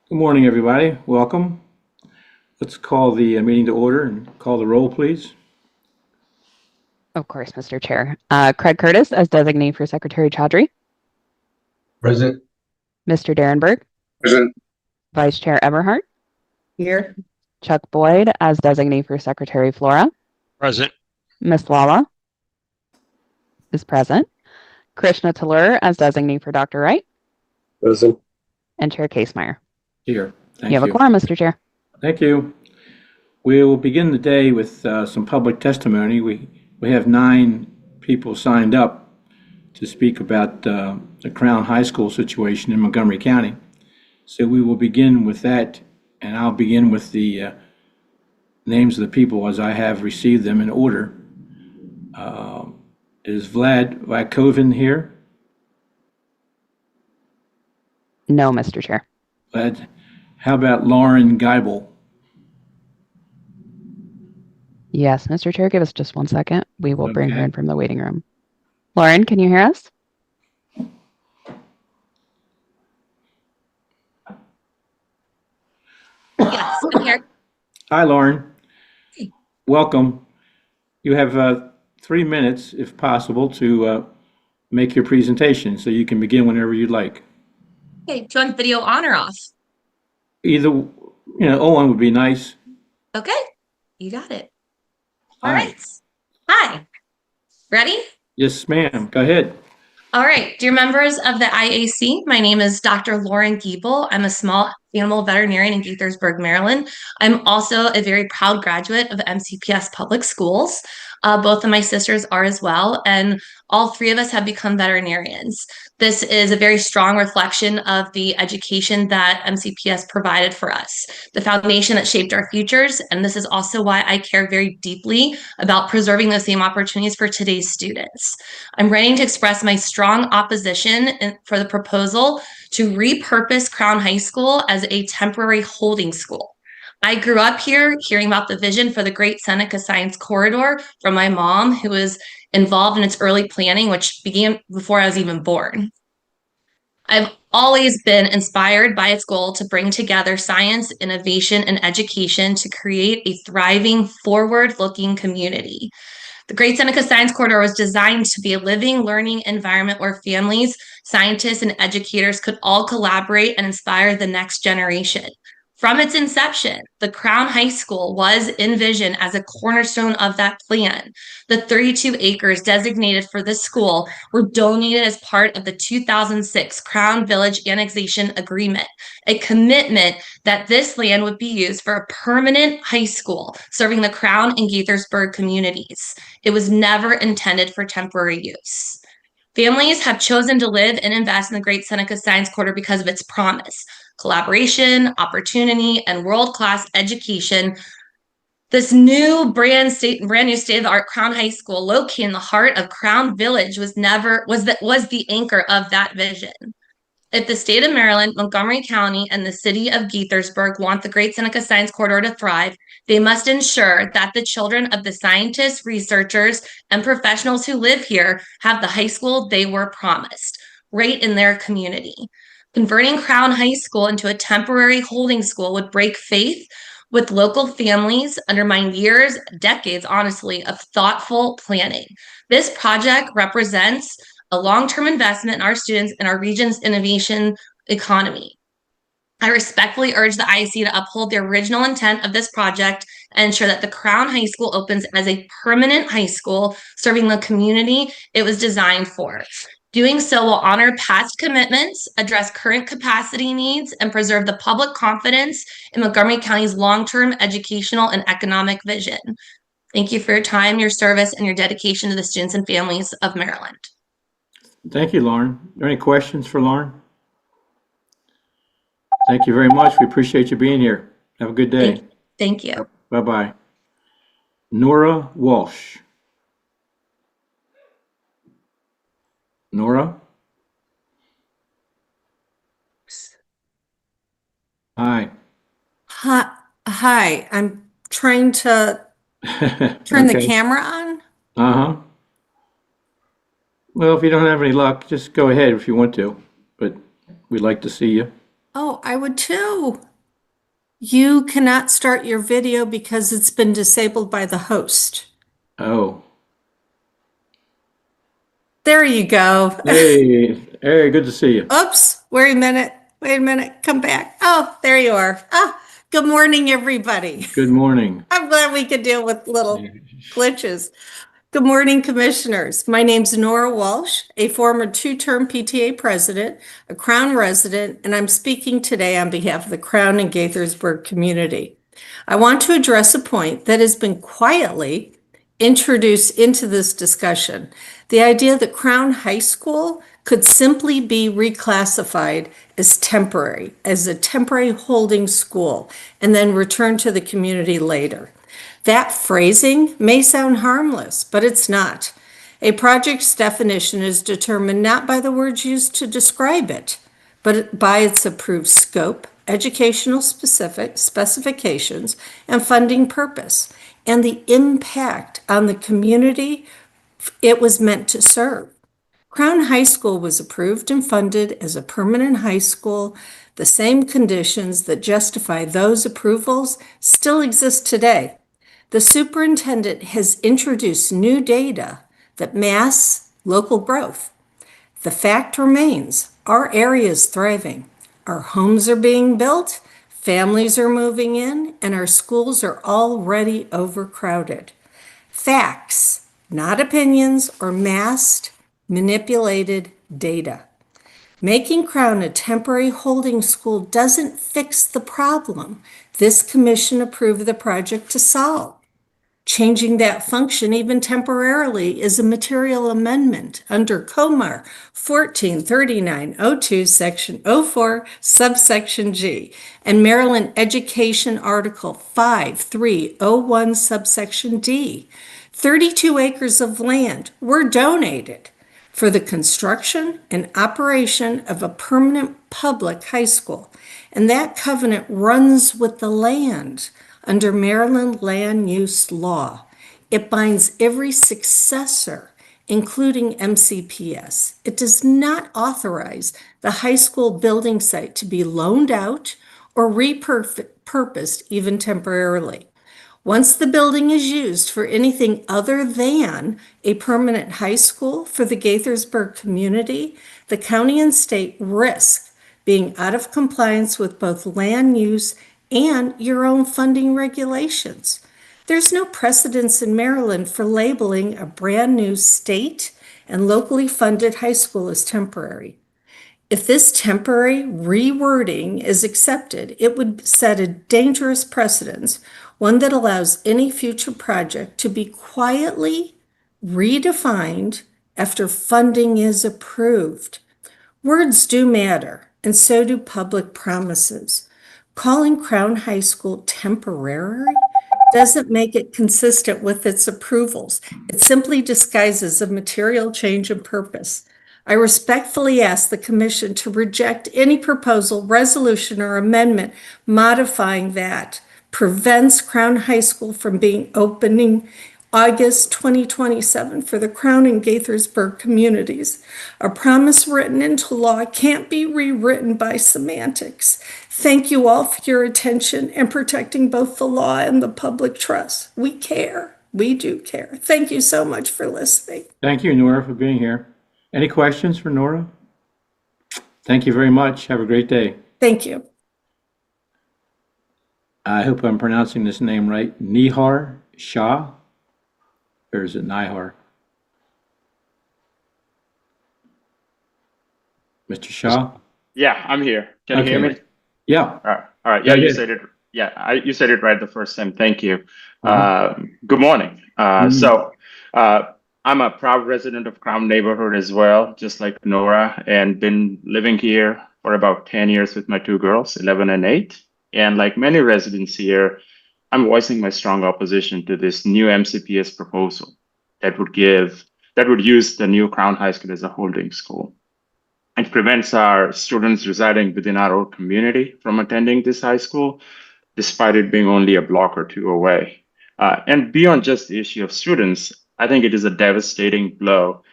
Good morning, everybody. Welcome. Let's call the meeting to order and call the roll, please. Of course, Mr. Chair. Craig Curtis as designee for Secretary Chaudhry. Present. Mr. Derenberg. Present. Vice Chair Everhart. Here. Chuck Boyd as designee for Secretary Flora. Present. Ms. Lala is present. Krishna Talur as designee for Dr. Wright. Present. And Chair Casemeyer. Here. Thank You have a quorum, Mr. Chair. Thank you. We will begin the day with some public testimony. We have 9 people signed up to speak about the Crown High School situation in Montgomery County. So we will begin with that, and I'll begin with the names of the people as I have received them in order. Is Vlad Vakovin here? No, Mr. Chair. Vlad. How about Lauren Geibel? Yes, Mr. Chair, give us just 1 second. We will bring her Okay. in from the waiting room. Lauren, can you hear us? Yes, I'm here. Hi, Lauren. Hey. Welcome. You have 3 minutes, if possible, to make your presentation, so you can begin whenever you'd like. Okay, do you want video on or off? Either, on would be nice. Okay, you got it. All Hi. right. Hi. Ready? Yes, ma'am. Go ahead. All right, dear members of the IAC, my name is Dr. Lauren Giebel. I'm a small animal veterinarian in Gaithersburg, Maryland. I'm also a very proud graduate of MCPS Public Schools. Both of my sisters are as well, and all 3 of us have become veterinarians. This is a very strong reflection of the education that MCPS provided for us, the foundation that shaped our futures, and this is also why I care very deeply about preserving those same opportunities for today's students. I'm writing to express my strong opposition for the proposal to repurpose Crown High School as a temporary holding school. I grew up here hearing about the vision for the Great Seneca Science Corridor from my mom, who was involved in its early planning, which began before I was even born. I've always been inspired by its goal to bring together science, innovation, and education to create a thriving, forward-looking community. The Great Seneca Science Corridor was designed to be a living, learning environment where families, scientists, and educators could all collaborate and inspire the next generation. From its inception, the Crown High School was envisioned as a cornerstone of that plan. The 32 acres designated for this school were donated as part of the 2006 Crown Village Annexation Agreement, a commitment that this land would be used for a permanent high school serving the Crown and Gaithersburg communities. It was never intended for temporary use. Families have chosen to live and invest in the Great Seneca Science Corridor because of its promise, collaboration, opportunity, and world-class education. This new brand new state-of-the-art Crown High School, located in the heart of Crown Village, was the anchor of that vision. If the state of Maryland, Montgomery County, and the city of Gaithersburg want the Great Seneca Science Corridor to thrive, they must ensure that the children of the scientists, researchers, and professionals who live here have the high school they were promised, right in their community. Converting Crown High School into a temporary holding school would break faith with local families, undermine years, decades, honestly, of thoughtful planning. This project represents a long-term investment in our students and our region's innovation economy. I respectfully urge the IAC to uphold the original intent of this project and ensure that the Crown High School opens as a permanent high school serving the community it was designed for. Doing so will honor past commitments, address current capacity needs, and preserve the public confidence in Montgomery County's long-term educational and economic vision. Thank you for your time, your service, and your dedication to the students and families of Maryland. Thank you, Lauren. Are there any questions for Lauren? Thank you very much. We appreciate you being here. Have a good day. Thank you. Bye-bye. Nora Walsh. Nora? Hi. Hi, I'm trying to turn the Okay. camera on. Uh-huh. Well, if you don't have any luck, just go ahead if you want to, but we'd like to see you. Oh, I would too. You cannot start your video because it's been disabled by the host. Oh, There you go. hey, hey, good to see you. Oops, wait a minute. Wait a minute. Come back. Oh, there you are. Ah, good morning, everybody. Good morning. I'm glad we could deal with little glitches. Good morning, Commissioners. My name's Nora Walsh, a former two-term PTA president, a Crown resident, and I'm speaking today on behalf of the Crown and Gaithersburg community. I want to address a point that has been quietly introduced into this discussion. The idea that Crown High School could simply be reclassified as a temporary holding school, and then return to the community later. That phrasing may sound harmless, but it's not. A project's definition is determined not by the words used to describe it, but by its approved scope, educational specifications, and funding purpose, and the impact on the community it was meant to serve. Crown High School was approved and funded as a permanent high school. The same conditions that justify those approvals still exist today. The superintendent has introduced new data that masks local growth. The fact remains, our area is thriving. Our homes are being built, families are moving in, and our schools are already overcrowded. Facts, not opinions or masked, manipulated data. Making Crown a temporary holding school doesn't fix the problem this commission approved the project to solve. Changing that function even temporarily is a material amendment under Comar 143902 Section 04 subsection G and Maryland Education Article 5301 subsection D. 32 acres of land were donated for the construction and operation of a permanent public high school, and that covenant runs with the land under Maryland land use law. It binds every successor, including MCPS. It does not authorize the high school building site to be loaned out or repurposed even temporarily. Once the building is used for anything other than a permanent high school for the Gaithersburg community, the county and state risk being out of compliance with both land use and your own funding regulations. There's no precedence in Maryland for labeling a brand new state and locally funded high school as temporary. If this temporary rewording is accepted, it would set a dangerous precedence, one that allows any future project to be quietly redefined after funding is approved. Words do matter, and so do public promises. Calling Crown High School temporary doesn't make it consistent with its approvals. It simply disguises a material change in purpose. I respectfully ask the Commission to reject any proposal, resolution, or amendment modifying that prevents Crown High School from being opening August 2027 for the Crown and Gaithersburg communities. A promise written into law can't be rewritten by semantics. Thank you all for your attention and protecting both the law and the public trust. We care. We do care. Thank you so much for listening. Thank you, Nora, for being here. Any questions for Nora? Thank you very much. Have a great day. Thank you. I hope I'm pronouncing this name right. Nihar Shah? Or is it Nihar? Mr. Shah? Yeah, I'm here. Can you hear Okay. me? Yeah. All right. All right. Yeah, Yeah, you yeah. said it. Yeah, you said it right the first time. Thank you. Uh-huh. Good morning. Mhm. So I'm a proud resident of Crown neighborhood as well, just like Nora, and been living here for about 10 years with my two girls, 11 and 8. And like many residents here, I'm voicing my strong opposition to this new MCPS proposal that would use the new Crown High School as a holding school. It prevents our students residing within our own community from attending this high school, despite it being only a block or two away. And beyond just the issue of students, I think it is a devastating blow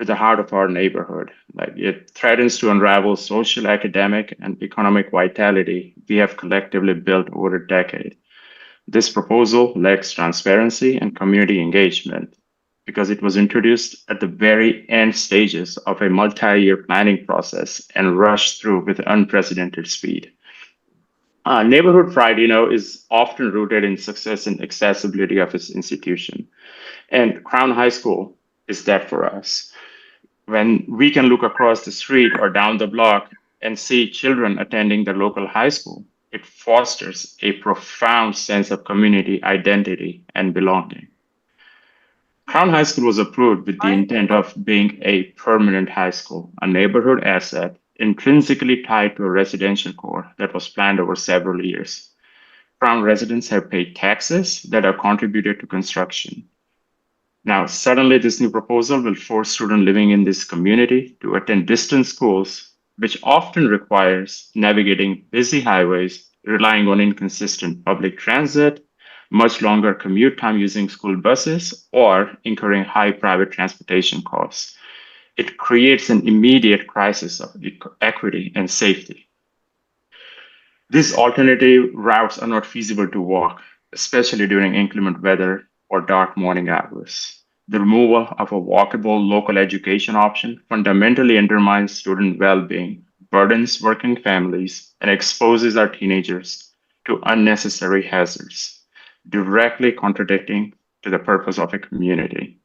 to the heart of our neighborhood. Like it threatens to unravel social, academic, and economic vitality we have collectively built over a decade. This proposal lacks transparency and community engagement because it was introduced at the very end stages of a multi-year planning process and rushed through with unprecedented speed. Neighborhood pride, is often rooted in success and accessibility of its institution. And Crown High School is that for us. When we can look across the street or down the block and see children attending the local high school, it fosters a profound sense of community identity and belonging. Crown High School was approved with the intent of being a permanent high school, a neighborhood asset intrinsically tied to a residential core that was planned over several years. Crown residents have paid taxes that are contributed to construction. Now, suddenly, this new proposal will force students living in this community to attend distant schools, which often requires navigating busy highways, relying on inconsistent public transit, much longer commute time using school buses, or incurring high private transportation costs. It creates an immediate crisis of equity and safety. These alternative routes are not feasible to walk, especially during inclement weather or dark morning hours. The removal of a walkable local education option fundamentally undermines student well-being, burdens working families, and exposes our teenagers to unnecessary hazards, directly contradicting to the purpose of a community.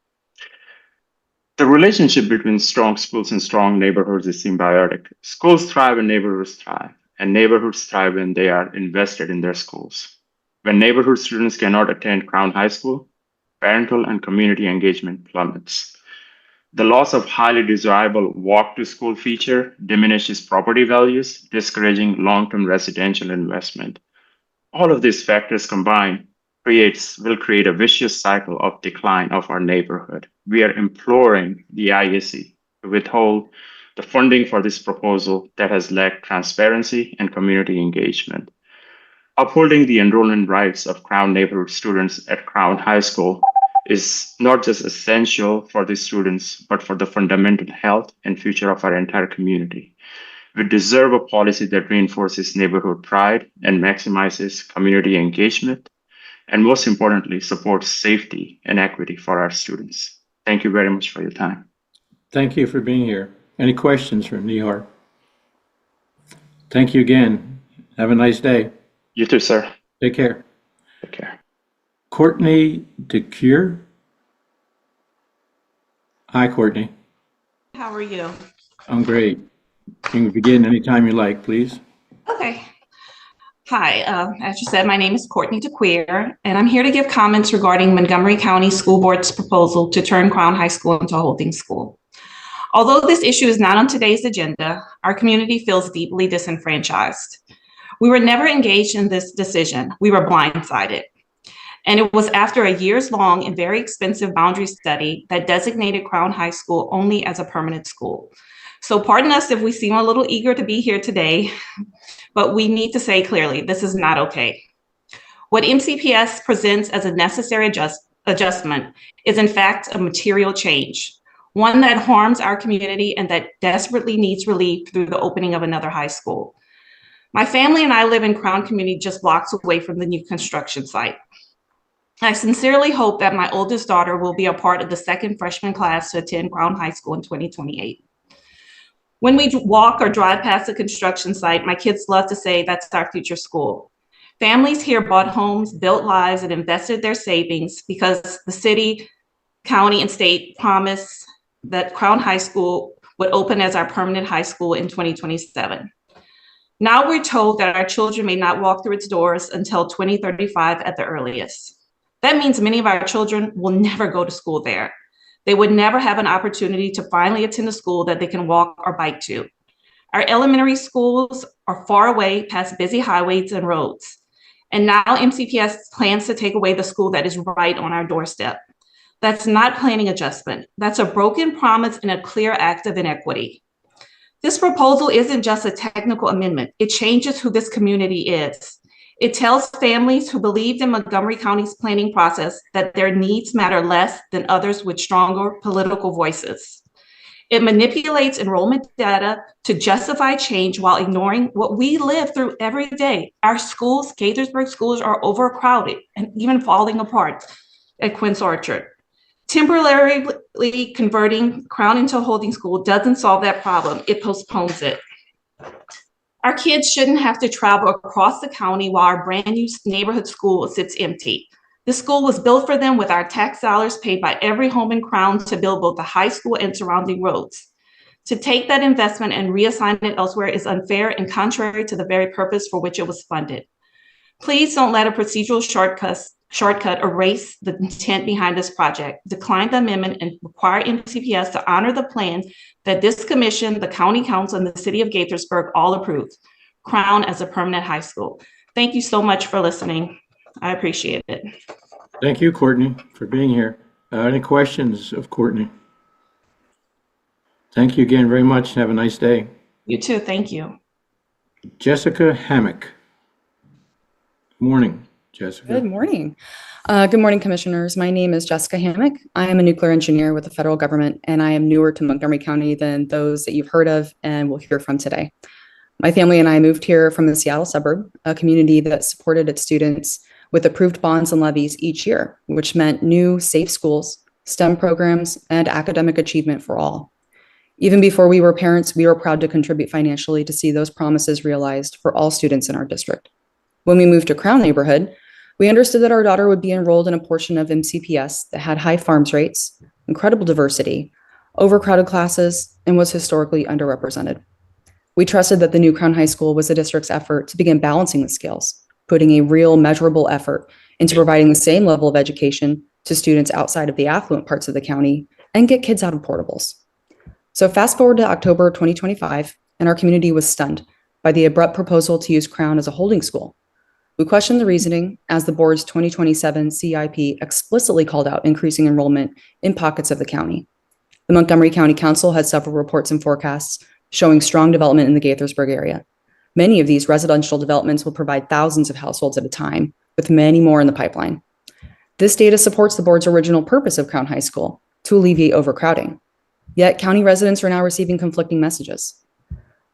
The relationship between strong schools and strong neighborhoods is symbiotic. Schools thrive when neighborhoods thrive, and neighborhoods thrive when they are invested in their schools. When neighborhood students cannot attend Crown High School, parental and community engagement plummets. The loss of highly desirable walk to school feature diminishes property values, discouraging long-term residential investment. All of these factors combined will create a vicious cycle of decline of our neighborhood. We are imploring the IAC to withhold the funding for this proposal that has lacked transparency and community engagement. Upholding the enrollment rights of Crown neighborhood students at Crown High School is not just essential for the students, but for the fundamental health and future of our entire community. We deserve a policy that reinforces neighborhood pride and maximizes community engagement, and most importantly, supports safety and equity for our students. Thank you very much for your time. Thank you for being here. Any questions for Nihar? Thank you again. Have a nice day. You too, sir. Take care. Take care. Courtney DeCure. Hi, Courtney. How are you? I'm great. You can begin anytime you like, please. Okay. Hi, as you said, my name is Courtney DeQueer, and I'm here to give comments regarding Montgomery County School Board's proposal to turn Crown High School into a holding school. Although this issue is not on today's agenda, our community feels deeply disenfranchised. We were never engaged in this decision. We were blindsided. And it was after a years-long and very expensive boundary study that designated Crown High School only as a permanent school. So pardon us if we seem a little eager to be here today, but we need to say clearly, this is not okay. What MCPS presents as a necessary adjustment is in fact a material change, one that harms our community and that desperately needs relief through the opening of another high school. My family and I live in Crown community just blocks away from the new construction site. I sincerely hope that my oldest daughter will be a part of the second freshman class to attend Crown High School in 2028. When we walk or drive past the construction site, my kids love to say that's our future school. Families here bought homes, built lives, and invested their savings because the city, county, and state promised that Crown High School would open as our permanent high school in 2027. Now we're told that our children may not walk through its doors until 2035 at the earliest. That means many of our children will never go to school there. They would never have an opportunity to finally attend a school that they can walk or bike to. Our elementary schools are far away past busy highways and roads. And now MCPS plans to take away the school that is right on our doorstep. That's not planning adjustment. That's a broken promise and a clear act of inequity. This proposal isn't just a technical amendment. It changes who this community is. It tells families who believed in Montgomery County's planning process that their needs matter less than others with stronger political voices. It manipulates enrollment data to justify change while ignoring what we live through every day. Our schools, Gaithersburg schools, are overcrowded and even falling apart at Quince Orchard. Temporarily converting Crown into a holding school doesn't solve that problem. It postpones it. Our kids shouldn't have to travel across the county while our brand new neighborhood school sits empty. This school was built for them with our tax dollars paid by every home in Crown to build both the high school and surrounding roads. To take that investment and reassign it elsewhere is unfair and contrary to the very purpose for which it was funded. Please don't let a procedural shortcut erase the intent behind this project. Decline the amendment and require MCPS to honor the plan that this commission, the county council, and the city of Gaithersburg all approved. Crown as a permanent high school. Thank you so much for listening. I appreciate it. Thank you, Courtney, for being here. Any questions of Courtney? Thank you again very much. Have a nice day. You too. Thank you. Jessica Hammock. Morning, Jessica. Good morning. Good morning, commissioners. My name is Jessica Hammock. I am a nuclear engineer with the federal government, and I am newer to Montgomery County than those that you've heard of and will hear from today. My family and I moved here from the Seattle suburb, a community that supported its students with approved bonds and levies each year, which meant new safe schools, STEM programs, and academic achievement for all. Even before we were parents, we were proud to contribute financially to see those promises realized for all students in our district. When we moved to Crown neighborhood, we understood that our daughter would be enrolled in a portion of MCPS that had high farms rates, incredible diversity, overcrowded classes, and was historically underrepresented. We trusted that the new Crown High School was the district's effort to begin balancing the scales, putting a real measurable effort into providing the same level of education to students outside of the affluent parts of the county and get kids out of portables. So fast forward to October 2025, and our community was stunned by the abrupt proposal to use Crown as a holding school. We questioned the reasoning as the board's 2027 CIP explicitly called out increasing enrollment in pockets of the county. The Montgomery County Council had several reports and forecasts showing strong development in the Gaithersburg area. Many of these residential developments will provide thousands of households at a time, with many more in the pipeline. This data supports the board's original purpose of Crown High School, to alleviate overcrowding. Yet county residents are now receiving conflicting messages.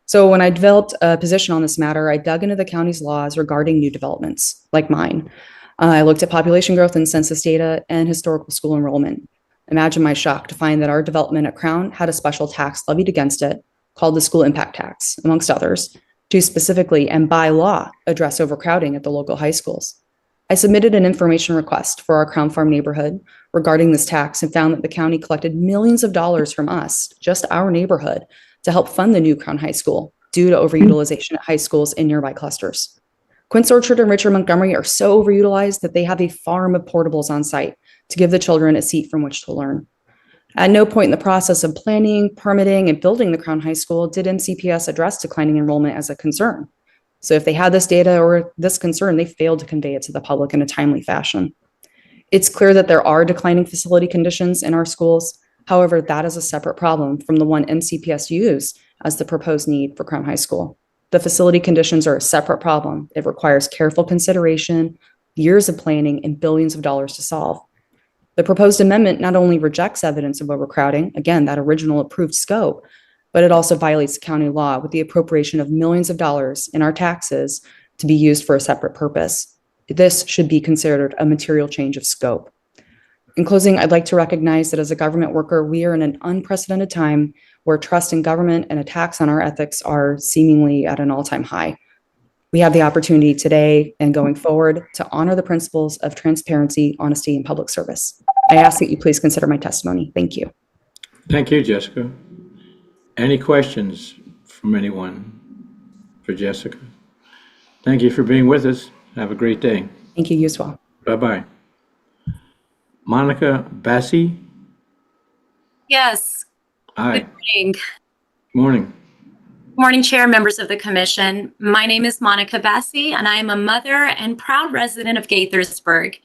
So when I developed a position on this matter, I dug into the county's laws regarding new developments, like mine. I looked at population growth and census data and historical school enrollment. Imagine my shock to find that our development at Crown had a special tax levied against it, called the school impact tax, amongst others, to specifically and by law address overcrowding at the local high schools. I submitted an information request for our Crown Farm neighborhood regarding this tax and found that the county collected millions of dollars from us, just our neighborhood, to help fund the new Crown High School due to overutilization at high schools in nearby clusters. Quince Orchard and Richard Montgomery are so overutilized that they have a farm of portables on site to give the children a seat from which to learn. At no point in the process of planning, permitting, and building the Crown High School did MCPS address declining enrollment as a concern. So if they had this data or this concern, they failed to convey it to the public in a timely fashion. It's clear that there are declining facility conditions in our schools. However, that is a separate problem from the one MCPS used as the proposed need for Crown High School. The facility conditions are a separate problem. It requires careful consideration, years of planning, and billions of dollars to solve. The proposed amendment not only rejects evidence of overcrowding, again, that original approved scope, but it also violates county law with the appropriation of millions of dollars in our taxes to be used for a separate purpose. This should be considered a material change of scope. In closing, I'd like to recognize that as a government worker, we are in an unprecedented time where trust in government and attacks on our ethics are seemingly at an all-time high. We have the opportunity today and going forward to honor the principles of transparency, honesty, and public service. I ask that you please consider my testimony. Thank you. Thank you, Jessica. Any questions from anyone for Jessica? Thank you for being with us. Have a great day. Thank you, you as well. Bye-bye. Monica Bassi? Yes. Hi. Good morning. Morning. Morning, Chair, members of the Commission. My name is Monica Bassi, and I am a mother and proud resident of Gaithersburg.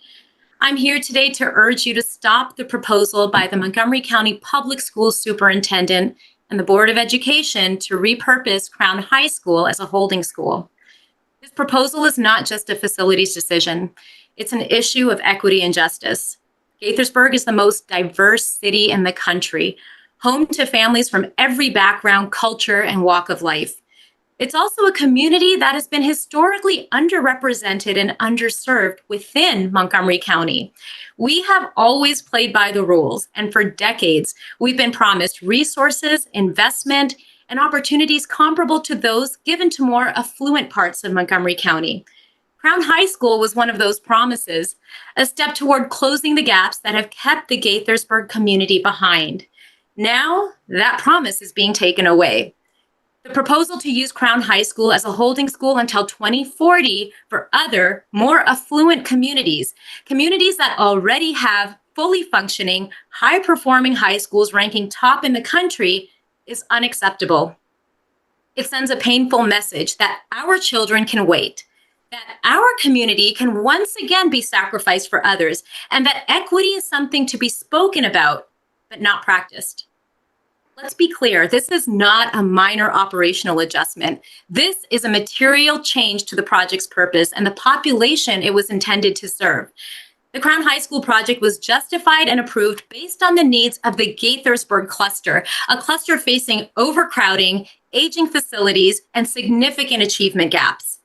I'm here today to urge you to stop the proposal by the Montgomery County Public Schools Superintendent and the Board of Education to repurpose Crown High School as a holding school. This proposal is not just a facilities decision. It's an issue of equity and justice. Gaithersburg is the most diverse city in the country. home to families from every background, culture, and walk of life. It's also a community that has been historically underrepresented and underserved within Montgomery County. We have always played by the rules, and for decades, we've been promised resources, investment, and opportunities comparable to those given to more affluent parts of Montgomery County. Crown High School was one of those promises, a step toward closing the gaps that have kept the Gaithersburg community behind. Now, that promise is being taken away. The proposal to use Crown High School as a holding school until 2040 for other, more affluent communities that already have fully functioning, high-performing high schools ranking top in the country, is unacceptable. It sends a painful message that our children can wait, that our community can once again be sacrificed for others, and that equity is something to be spoken about, but not practiced. Let's be clear, this is not a minor operational adjustment. This is a material change to the project's purpose and the population it was intended to serve. The Crown High School project was justified and approved based on the needs of the Gaithersburg cluster, a cluster facing overcrowding, aging facilities, and significant achievement gaps.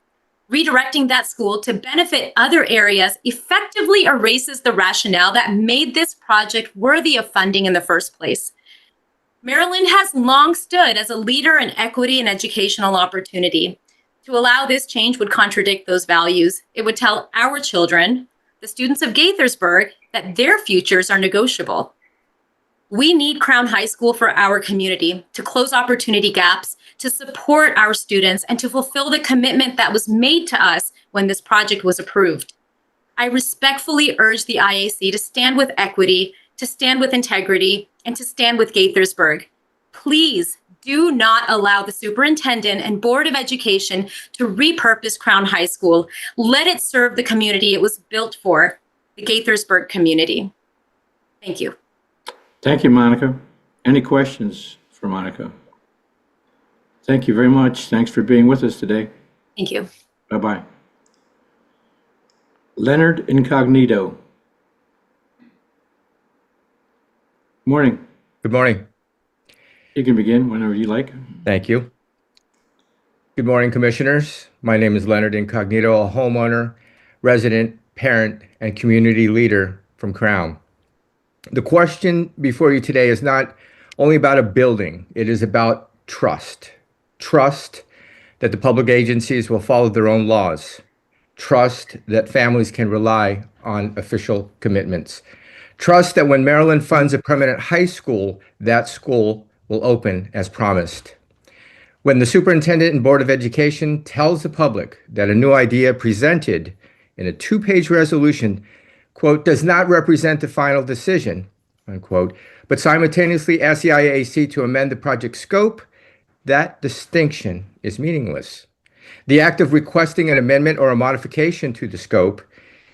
Redirecting that school to benefit other areas effectively erases the rationale that made this project worthy of funding in the first place. Maryland has long stood as a leader in equity and educational opportunity. To allow this change would contradict those values. It would tell our children, the students of Gaithersburg, that their futures are negotiable. We need Crown High School for our community to close opportunity gaps, to support our students, and to fulfill the commitment that was made to us when this project was approved. I respectfully urge the IAC to stand with equity, to stand with integrity, and to stand with Gaithersburg. Please do not allow the superintendent and Board of Education to repurpose Crown High School. Let it serve the community it was built for, the Gaithersburg community. Thank you. Thank you, Monica. Any questions for Monica? Thank you very much. Thanks for being with us today. Thank you. Bye-bye. Leonard Incognito. Morning. Good morning. You can begin whenever you like. Thank you. Good morning, commissioners. My name is Leonard Incognito, a homeowner, resident, parent, and community leader from Crown. The question before you today is not only about a building, it is about trust. Trust that the public agencies will follow their own laws. Trust that families can rely on official commitments. Trust that when Maryland funds a permanent high school, that school will open as promised. When the superintendent and Board of Education tells the public that a new idea presented in a 2-page resolution, quote, does not represent the final decision, unquote, but simultaneously asks the IAC to amend the project scope, that distinction is meaningless. The act of requesting an amendment or a modification to the scope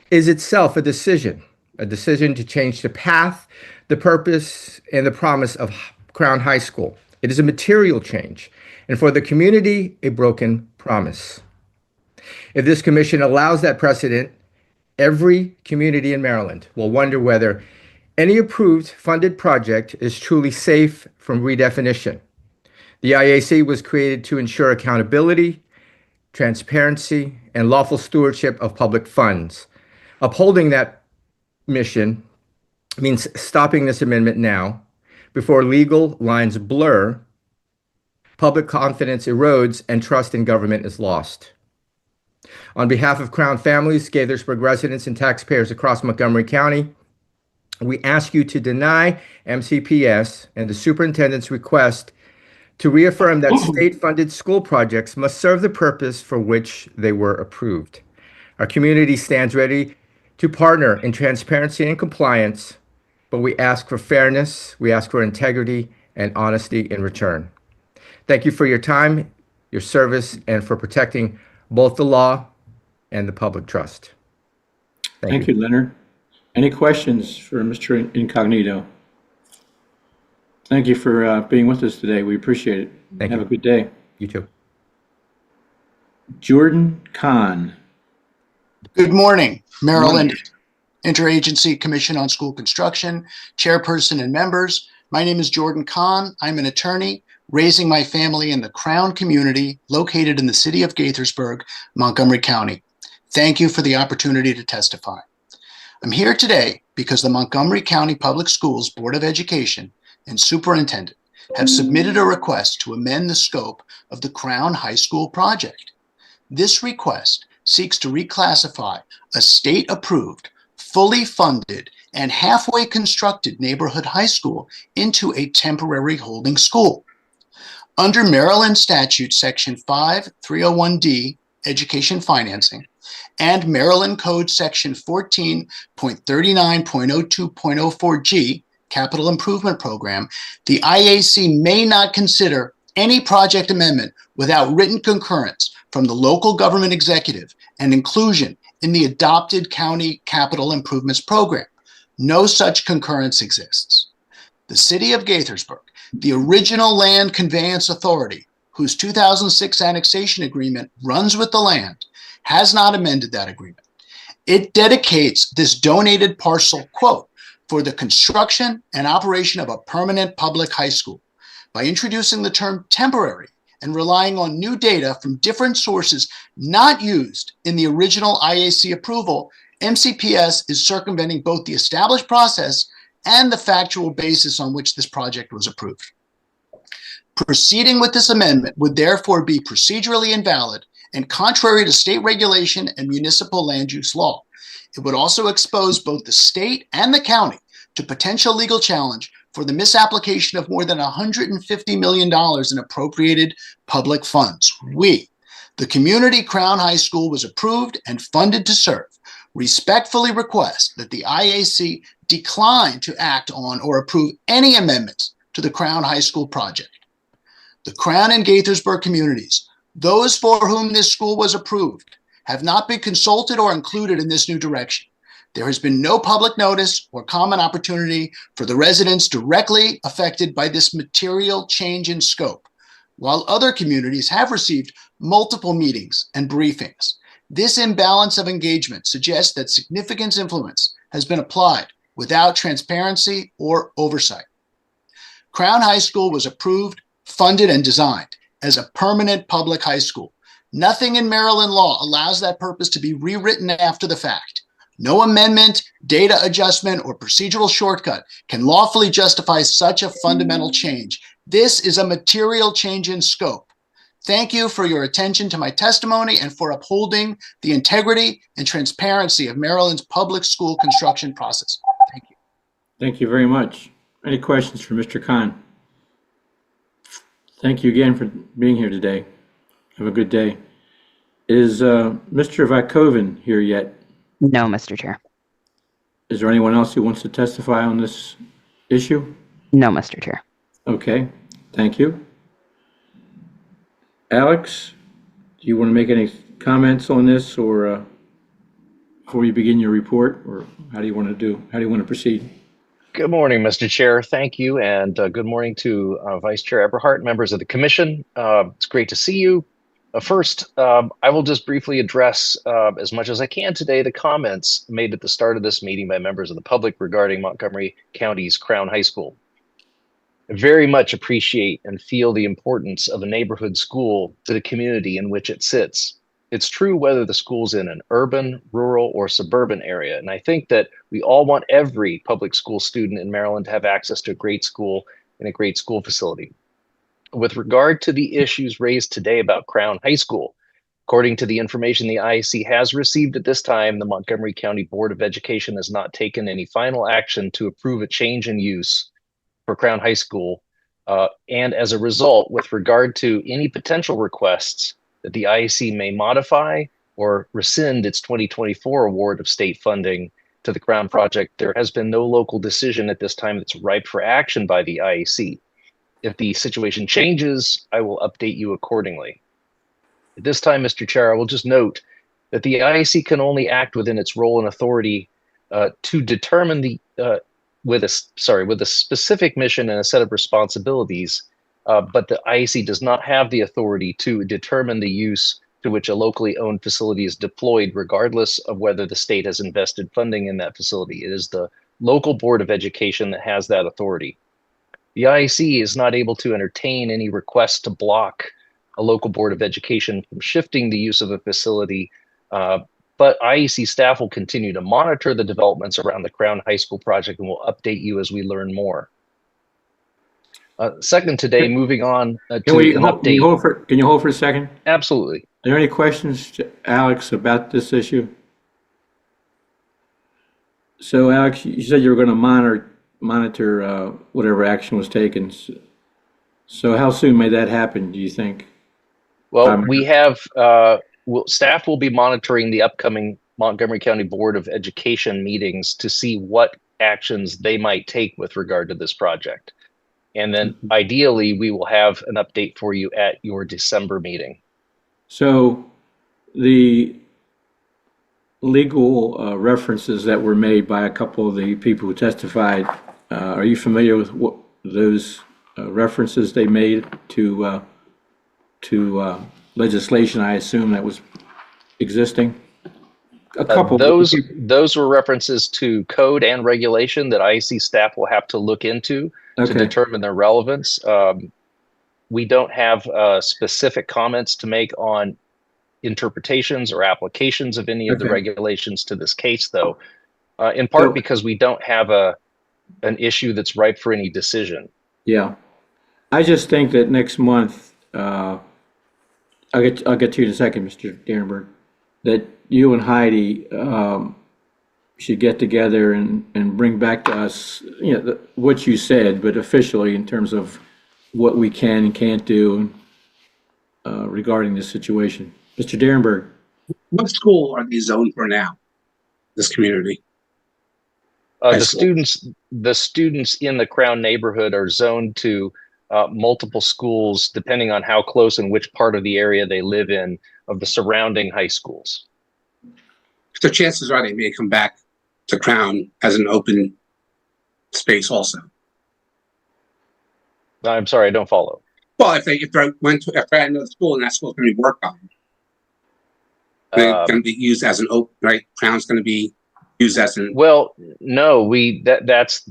is itself a decision to change the path, the purpose, and the promise of Crown High School. It is a material change, and for the community, a broken promise. If this commission allows that precedent, every community in Maryland will wonder whether any approved funded project is truly safe from redefinition. The IAC was created to ensure accountability, transparency, and lawful stewardship of public funds. Upholding that mission means stopping this amendment now, before legal lines blur, public confidence erodes, and trust in government is lost. On behalf of Crown families, Gaithersburg residents, and taxpayers across Montgomery County, we ask you to deny MCPS and the superintendent's request to reaffirm that state-funded school projects must serve the purpose for which they were approved. Our community stands ready to partner in transparency and compliance, but we ask for fairness, we ask for integrity and honesty in return. Thank you for your time, your service, and for protecting both the law and the public trust. Thank you, Leonard. Any questions for Mr. Incognito? Thank you for being with us today. We appreciate it. Thank Have you. a good day. You too. Jordan Kahn. Good morning, Maryland Interagency Commission on School Construction, chairperson and members. My name is Jordan Kahn. I'm an attorney raising my family in the Crown community located in the city of Gaithersburg, Montgomery County. Thank you for the opportunity to testify. I'm here today because the Montgomery County Public Schools Board of Education and Superintendent have submitted a request to amend the scope of the Crown High School project. This request seeks to reclassify a state-approved, fully funded, and halfway constructed neighborhood high school into a temporary holding school. Under Maryland Statute Section 5301D, Education Financing, and Maryland Code Section 14.39.02.04G, Capital Improvement Program, the IAC may not consider any project amendment without written concurrence from the local government executive and inclusion in the adopted county capital improvements program. No such concurrence exists. The city of Gaithersburg, the original land conveyance authority, whose 2006 annexation agreement runs with the land, has not amended that agreement. It dedicates this donated parcel, quote, for the construction and operation of a permanent public high school. By introducing the term temporary and relying on new data from different sources not used in the original IAC approval, MCPS is circumventing both the established process and the factual basis on which this project was approved. Proceeding with this amendment would therefore be procedurally invalid and contrary to state regulation and municipal land use law. It would also expose both the state and the county to potential legal challenge for the misapplication of more than $150 million in appropriated public funds. We, the Community Crown High School, was approved and funded to serve, respectfully request that the IAC decline to act on or approve any amendments to the Crown High School project. The Crown and Gaithersburg communities, those for whom this school was approved, have not been consulted or included in this new direction. There has been no public notice or common opportunity for the residents directly affected by this material change in scope, while other communities have received multiple meetings and briefings. This imbalance of engagement suggests that significant influence has been applied without transparency or oversight. Crown High School was approved, funded, and designed as a permanent public high school. Nothing in Maryland law allows that purpose to be rewritten after the fact. No amendment, data adjustment, or procedural shortcut can lawfully justify such a fundamental change. This is a material change in scope. Thank you for your attention to my testimony and for upholding the integrity and transparency of Maryland's public school construction process. Thank you. Thank you very much. Any questions for Mr. Khan? Thank you again for being here today. Have a good day. Is Mr. Vakoven here yet? No, Mr. Chair. Is there anyone else who wants to testify on this issue? No, Mr. Chair. Okay, thank you. Alex, do you want to make any comments on this, or before you begin your report, or how do you want to proceed? Good morning, Mr. Chair. Thank you, and good morning to Vice Chair Eberhardt, members of the Commission. It's great to see you. First, I will just briefly address, as much as I can today, the comments made at the start of this meeting by members of the public regarding Montgomery County's Crown High School. I very much appreciate and feel the importance of a neighborhood school to the community in which it sits. It's true whether the school's in an urban, rural, or suburban area, and I think that we all want every public school student in Maryland to have access to a great school and a great school facility. With regard to the issues raised today about Crown High School, according to the information the IAC has received at this time, the Montgomery County Board of Education has not taken any final action to approve a change in use for Crown High School. And as a result, with regard to any potential requests that the IAC may modify or rescind its 2024 award of state funding to the Crown project, there has been no local decision at this time that's ripe for action by the IAC. If the situation changes, I will update you accordingly. At this time, Mr. Chair, I will just note that the IAC can only act within its role and authority to determine with a specific mission and a set of responsibilities, but the IAC does not have the authority to determine the use to which a locally owned facility is deployed, regardless of whether the state has invested funding in that facility. It is the local Board of Education that has that authority. The IAC is not able to entertain any requests to block a local board of education from shifting the use of a facility, but IAC staff will continue to monitor the developments around the Crown High School project and will update you as we learn more. Second today, moving on to an update. Can you hold for a second? Absolutely. Are there any questions to Alex about this issue? So Alex, you said you were going to monitor whatever action was taken. So how soon may that happen, do you think? Well, we have, staff will be monitoring the upcoming Montgomery County Board of Education meetings to see what actions they might take with regard to this project. And then ideally, we will have an update for you at your December meeting. So the legal references that were made by a couple of the people who testified, are you familiar with what those references they made to legislation, I assume, that was existing? A couple. Those were references to code and regulation that IAC staff will have to look into to determine their relevance. We don't have specific comments to make on interpretations or applications of any of the regulations to this case, though, in part because we don't have an issue that's ripe for any decision. Yeah. I just think that next month, I'll get to you in a second, Mr. Derenberg, that you and Heidi should get together and bring back to us, what you said, but officially in terms of what we can and can't do regarding this situation. Mr. Derenberg. What school are they zoned for now, this community? The students in the Crown neighborhood are zoned to multiple schools, depending on how close and which part of the area they live in of the surrounding high schools. So chances are they may come back to Crown as an open space also. I'm sorry, I don't follow. Well, if they went to another school and that school's going to be worked on, they're going to be used as an open, right? Crown's going to be used as an. Well, no, that's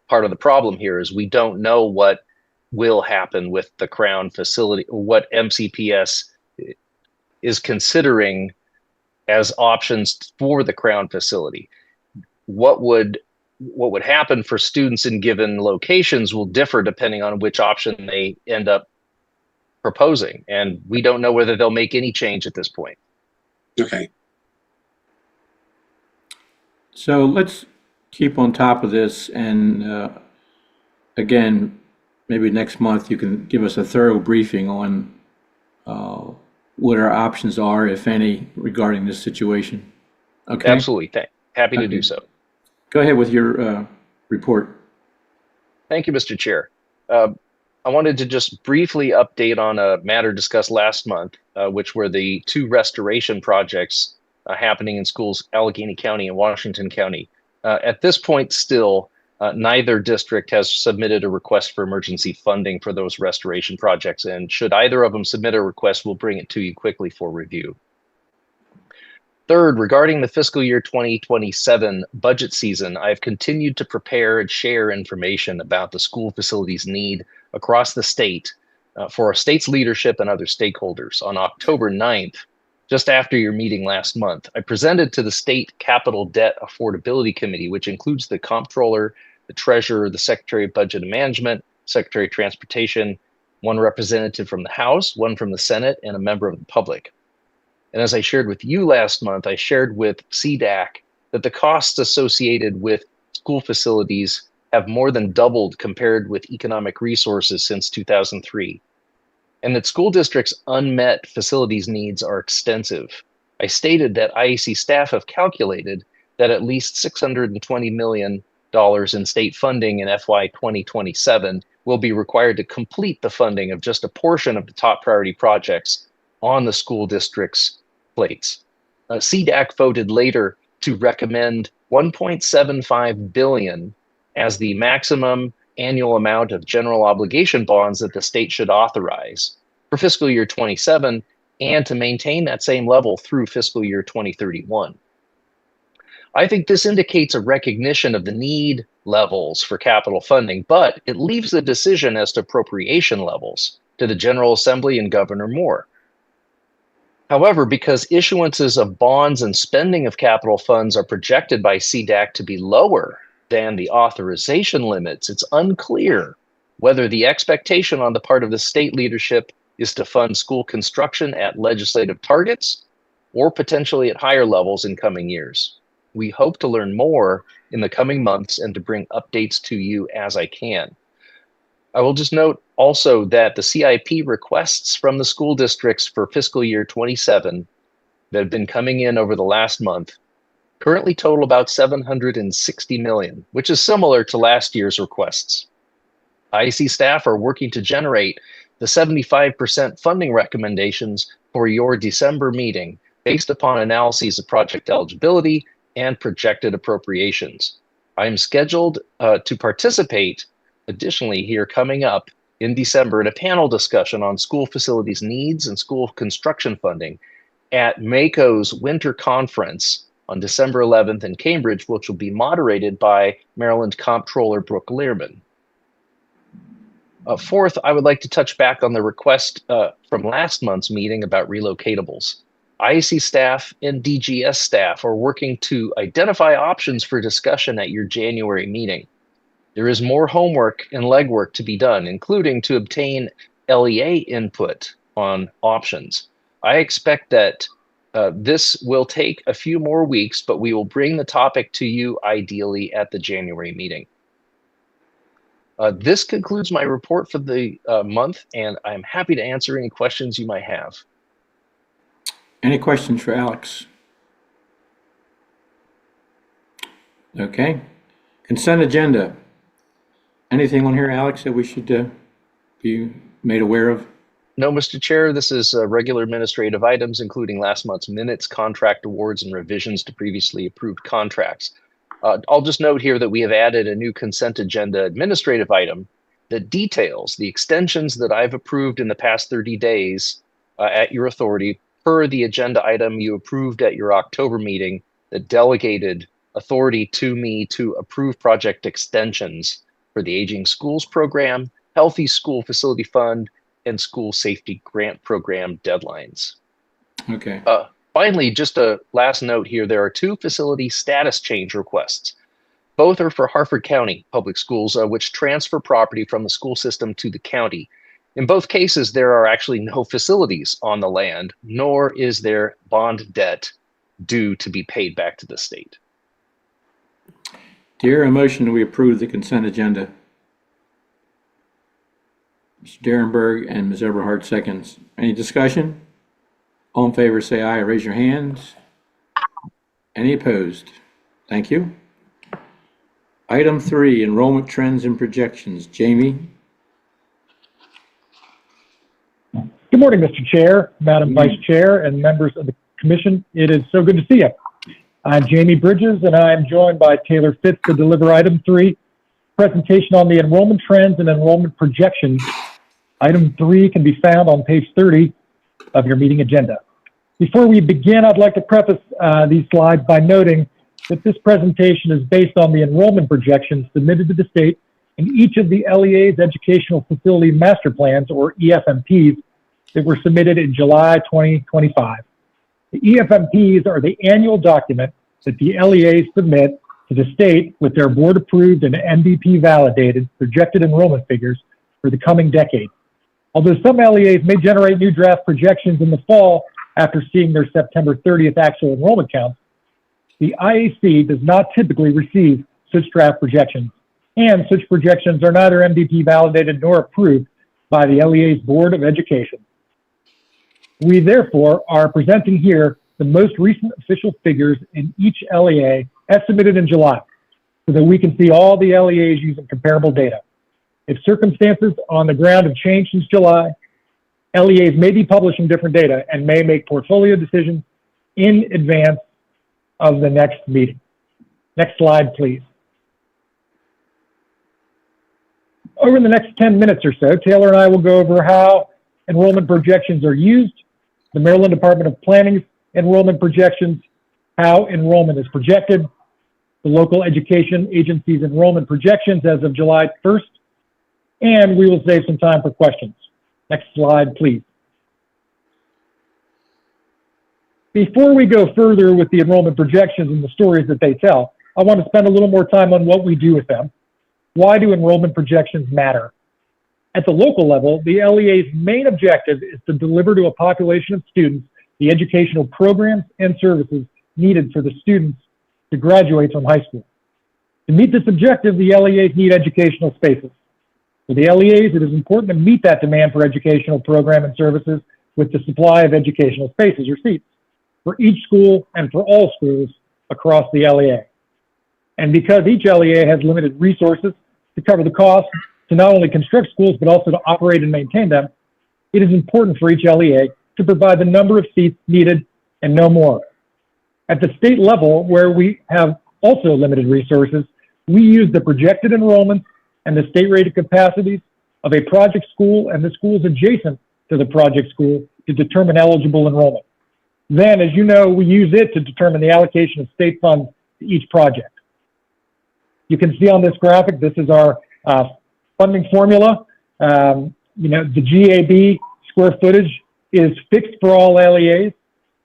part of the problem here is we don't know what will happen with the Crown facility, what MCPS is considering as options for the Crown facility. What would happen for students in given locations will differ depending on which option they end up proposing. And we don't know whether they'll make any change at this point. Okay. So let's keep on top of this. And again, maybe next month you can give us a thorough briefing on what our options are, if any, regarding this situation. Okay. Absolutely. Happy to do so. Go ahead with your report. Thank you, Mr. Chair. I wanted to just briefly update on a matter discussed last month, which were the two restoration projects happening in schools, Allegheny County and Washington County. At this point, still, neither district has submitted a request for emergency funding for those restoration projects. And should either of them submit a request, we'll bring it to you quickly for review. Third, regarding the fiscal year 2027 budget season, I've continued to prepare and share information about the school facilities need across the state for our state's leadership and other stakeholders. On October 9th, just after your meeting last month, I presented to the State Capital Debt Affordability Committee, which includes the Comptroller, the Treasurer, the Secretary of Budget and Management, Secretary of Transportation, one representative from the House, one from the Senate, and a member of the public. And as I shared with you last month, I shared with CDAC that the costs associated with school facilities have more than doubled compared with economic resources since 2003, and that school districts' unmet facilities needs are extensive. I stated that IAC staff have calculated that at least $620 million in state funding in FY 2027 will be required to complete the funding of just a portion of the top priority projects on the school district's plates. CDAC voted later to recommend $1.75 billion as the maximum annual amount of general obligation bonds that the state should authorize for fiscal year 27 and to maintain that same level through fiscal year 2031. I think this indicates a recognition of the need, levels for capital funding, but it leaves the decision as to appropriation levels to the General Assembly and Governor Moore. However, because issuances of bonds and spending of capital funds are projected by CDAC to be lower than the authorization limits, it's unclear whether the expectation on the part of the state leadership is to fund school construction at legislative targets or potentially at higher levels in coming years. We hope to learn more in the coming months and to bring updates to you as I can. I will just note also that the CIP requests from the school districts for fiscal year 27 that have been coming in over the last month currently total about $760 million, which is similar to last year's requests. IAC staff are working to generate the 75% funding recommendations for your December meeting based upon analyses of project eligibility and projected appropriations. I am scheduled to participate additionally here coming up in December in a panel discussion on school facilities needs and school construction funding at MACO's Winter Conference on December 11th in Cambridge, which will be moderated by Maryland Comptroller Brooke Learman. Fourth, I would like to touch back on the request from last month's meeting about relocatables. IAC staff and DGS staff are working to identify options for discussion at your January meeting. There is more homework and legwork to be done, including to obtain LEA input on options. I expect that this will take a few more weeks, but we will bring the topic to you ideally at the January meeting. This concludes my report for the month, and I'm happy to answer any questions you might have. Any questions for Alex? Okay. Consent agenda. Anything on here, Alex, that we should be made aware of? No, Mr. Chair, this is regular administrative items, including last month's minutes, contract awards, and revisions to previously approved contracts. I'll just note here that we have added a new consent agenda administrative item that details the extensions that I've approved in the past 30 days at your authority per the agenda item you approved at your October meeting that delegated authority to me to approve project extensions for the Aging Schools Program, Healthy School Facility Fund, and School Safety Grant Program deadlines. Okay. Finally, just a last note here, there are two facility status change requests. Both are for Harford County Public Schools, which transfer property from the school system to the county. In both cases, there are actually no facilities on the land, nor is there bond debt due to be paid back to the state. Do you hear a motion that we approve the consent agenda? Mr. Derenberg and Ms. Eberhardt seconds. Any discussion? All in favor say aye. Raise your hands. Any opposed? Thank you. Item 3, enrollment trends and projections. Jamie? Good morning, Mr. Chair, Madam Vice Chair, and members of the Commission. It is so good to see you. I'm Jamie Bridges, and I'm joined by Taylor Fitz to deliver Item 3, presentation on the enrollment trends and enrollment projections. Item 3 can be found on page 30 of your meeting agenda. Before we begin, I'd like to preface these slides by noting that this presentation is based on the enrollment projections submitted to the state in each of the LEA's Educational Facility Master Plans, or EFMPs, that were submitted in July 2025. The EFMPs are the annual document that the LEAs submit to the state with their board-approved and MVP-validated projected enrollment figures for the coming decade. Although some LEAs may generate new draft projections in the fall after seeing their September 30th actual enrollment counts, the IAC does not typically receive such draft projections, and such projections are neither MVP-validated nor approved by the LEA's Board of Education. We therefore are presenting here the most recent official figures in each LEA estimated in July, so that we can see all the LEAs using comparable data. If circumstances on the ground have changed since July, LEAs may be publishing different data and may make portfolio decisions in advance of the next meeting. Next slide, please. Over the next 10 minutes or so, Taylor and I will go over how enrollment projections are used, the Maryland Department of Planning's enrollment projections, how enrollment is projected, the local education agency's enrollment projections as of July 1st, and we will save some time for questions. Next slide, please. Before we go further with the enrollment projections and the stories that they tell, I want to spend a little more time on what we do with them. Why do enrollment projections matter? At the local level, the LEA's main objective is to deliver to a population of students the educational programs and services needed for the students to graduate from high school. To meet this objective, the LEAs need educational spaces. For the LEAs, it is important to meet that demand for educational program and services with the supply of educational spaces or seats for each school and for all schools across the LEA. And because each LEA has limited resources to cover the cost to not only construct schools, but also to operate and maintain them, it is important for each LEA to provide the number of seats needed and no more. At the state level, where we have also limited resources, we use the projected enrollments and the state rated capacities of a project school and the schools adjacent to the project school to determine eligible enrollment. Then, as you know, we use it to determine the allocation of state funds to each project. You can see on this graphic, this is our funding formula. The GAB square footage is fixed for all LEAs.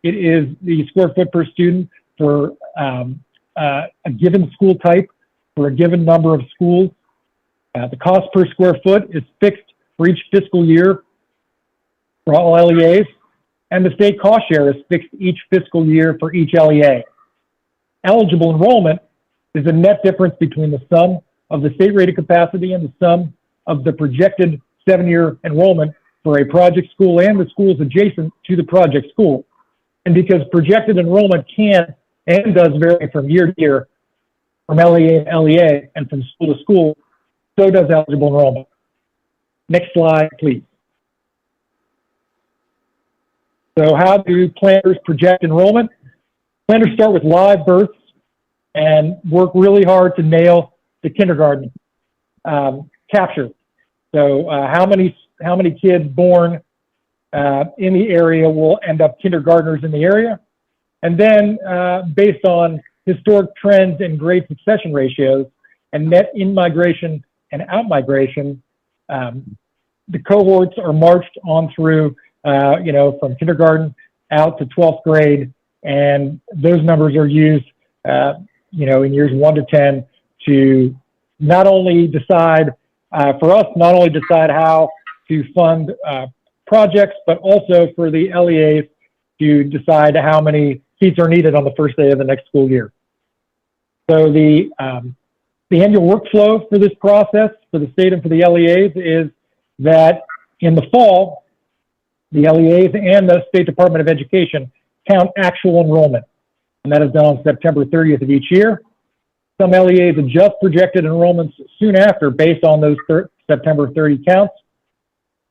It is the square foot per student for a given school type for a given number of schools. The cost per square foot is fixed for each fiscal year for all LEAs, and the state cost share is fixed each fiscal year for each LEA. Eligible enrollment is the net difference between the sum of the state rated capacity and the sum of the projected 7-year enrollment for a project school and the schools adjacent to the project school. And because projected enrollment can and does vary from year to year, from LEA to LEA, and from school to school, so does eligible enrollment. Next slide, please. So how do planners project enrollment? Planners start with live births and work really hard to nail the kindergarten capture. So how many kids born in the area will end up kindergartners in the area? And then based on historic trends in grade succession ratios and net in-migration and out-migration, the cohorts are marched on through, from kindergarten out to 12th grade, and those numbers are used, in years 1 to 10 to not only decide, not only decide how to fund projects, but also for the LEAs to decide how many seats are needed on the first day of the next school year. So the annual workflow for this process for the state and for the LEAs is that in the fall, the LEAs and the State Department of Education count actual enrollment, and that is done on September 30th of each year. Some LEAs adjust projected enrollments soon after based on those September 30 counts.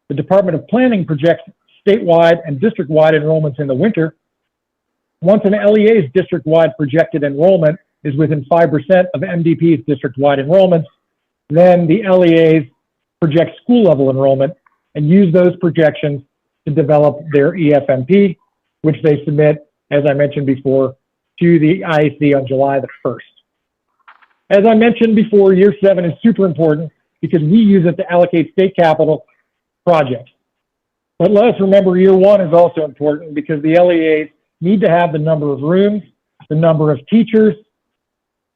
The Department of Planning projects statewide and district-wide enrollments in the winter. Once an LEA's district-wide projected enrollment is within 5% of MDP's district-wide enrollments, then the LEAs project school-level enrollment and use those projections to develop their EFMP, which they submit, as I mentioned before, to the IAC on July the 1st. As I mentioned before, year 7 is super important because we use it to allocate state capital projects. But let us remember year 1 is also important because the LEAs need to have the number of rooms, the number of teachers,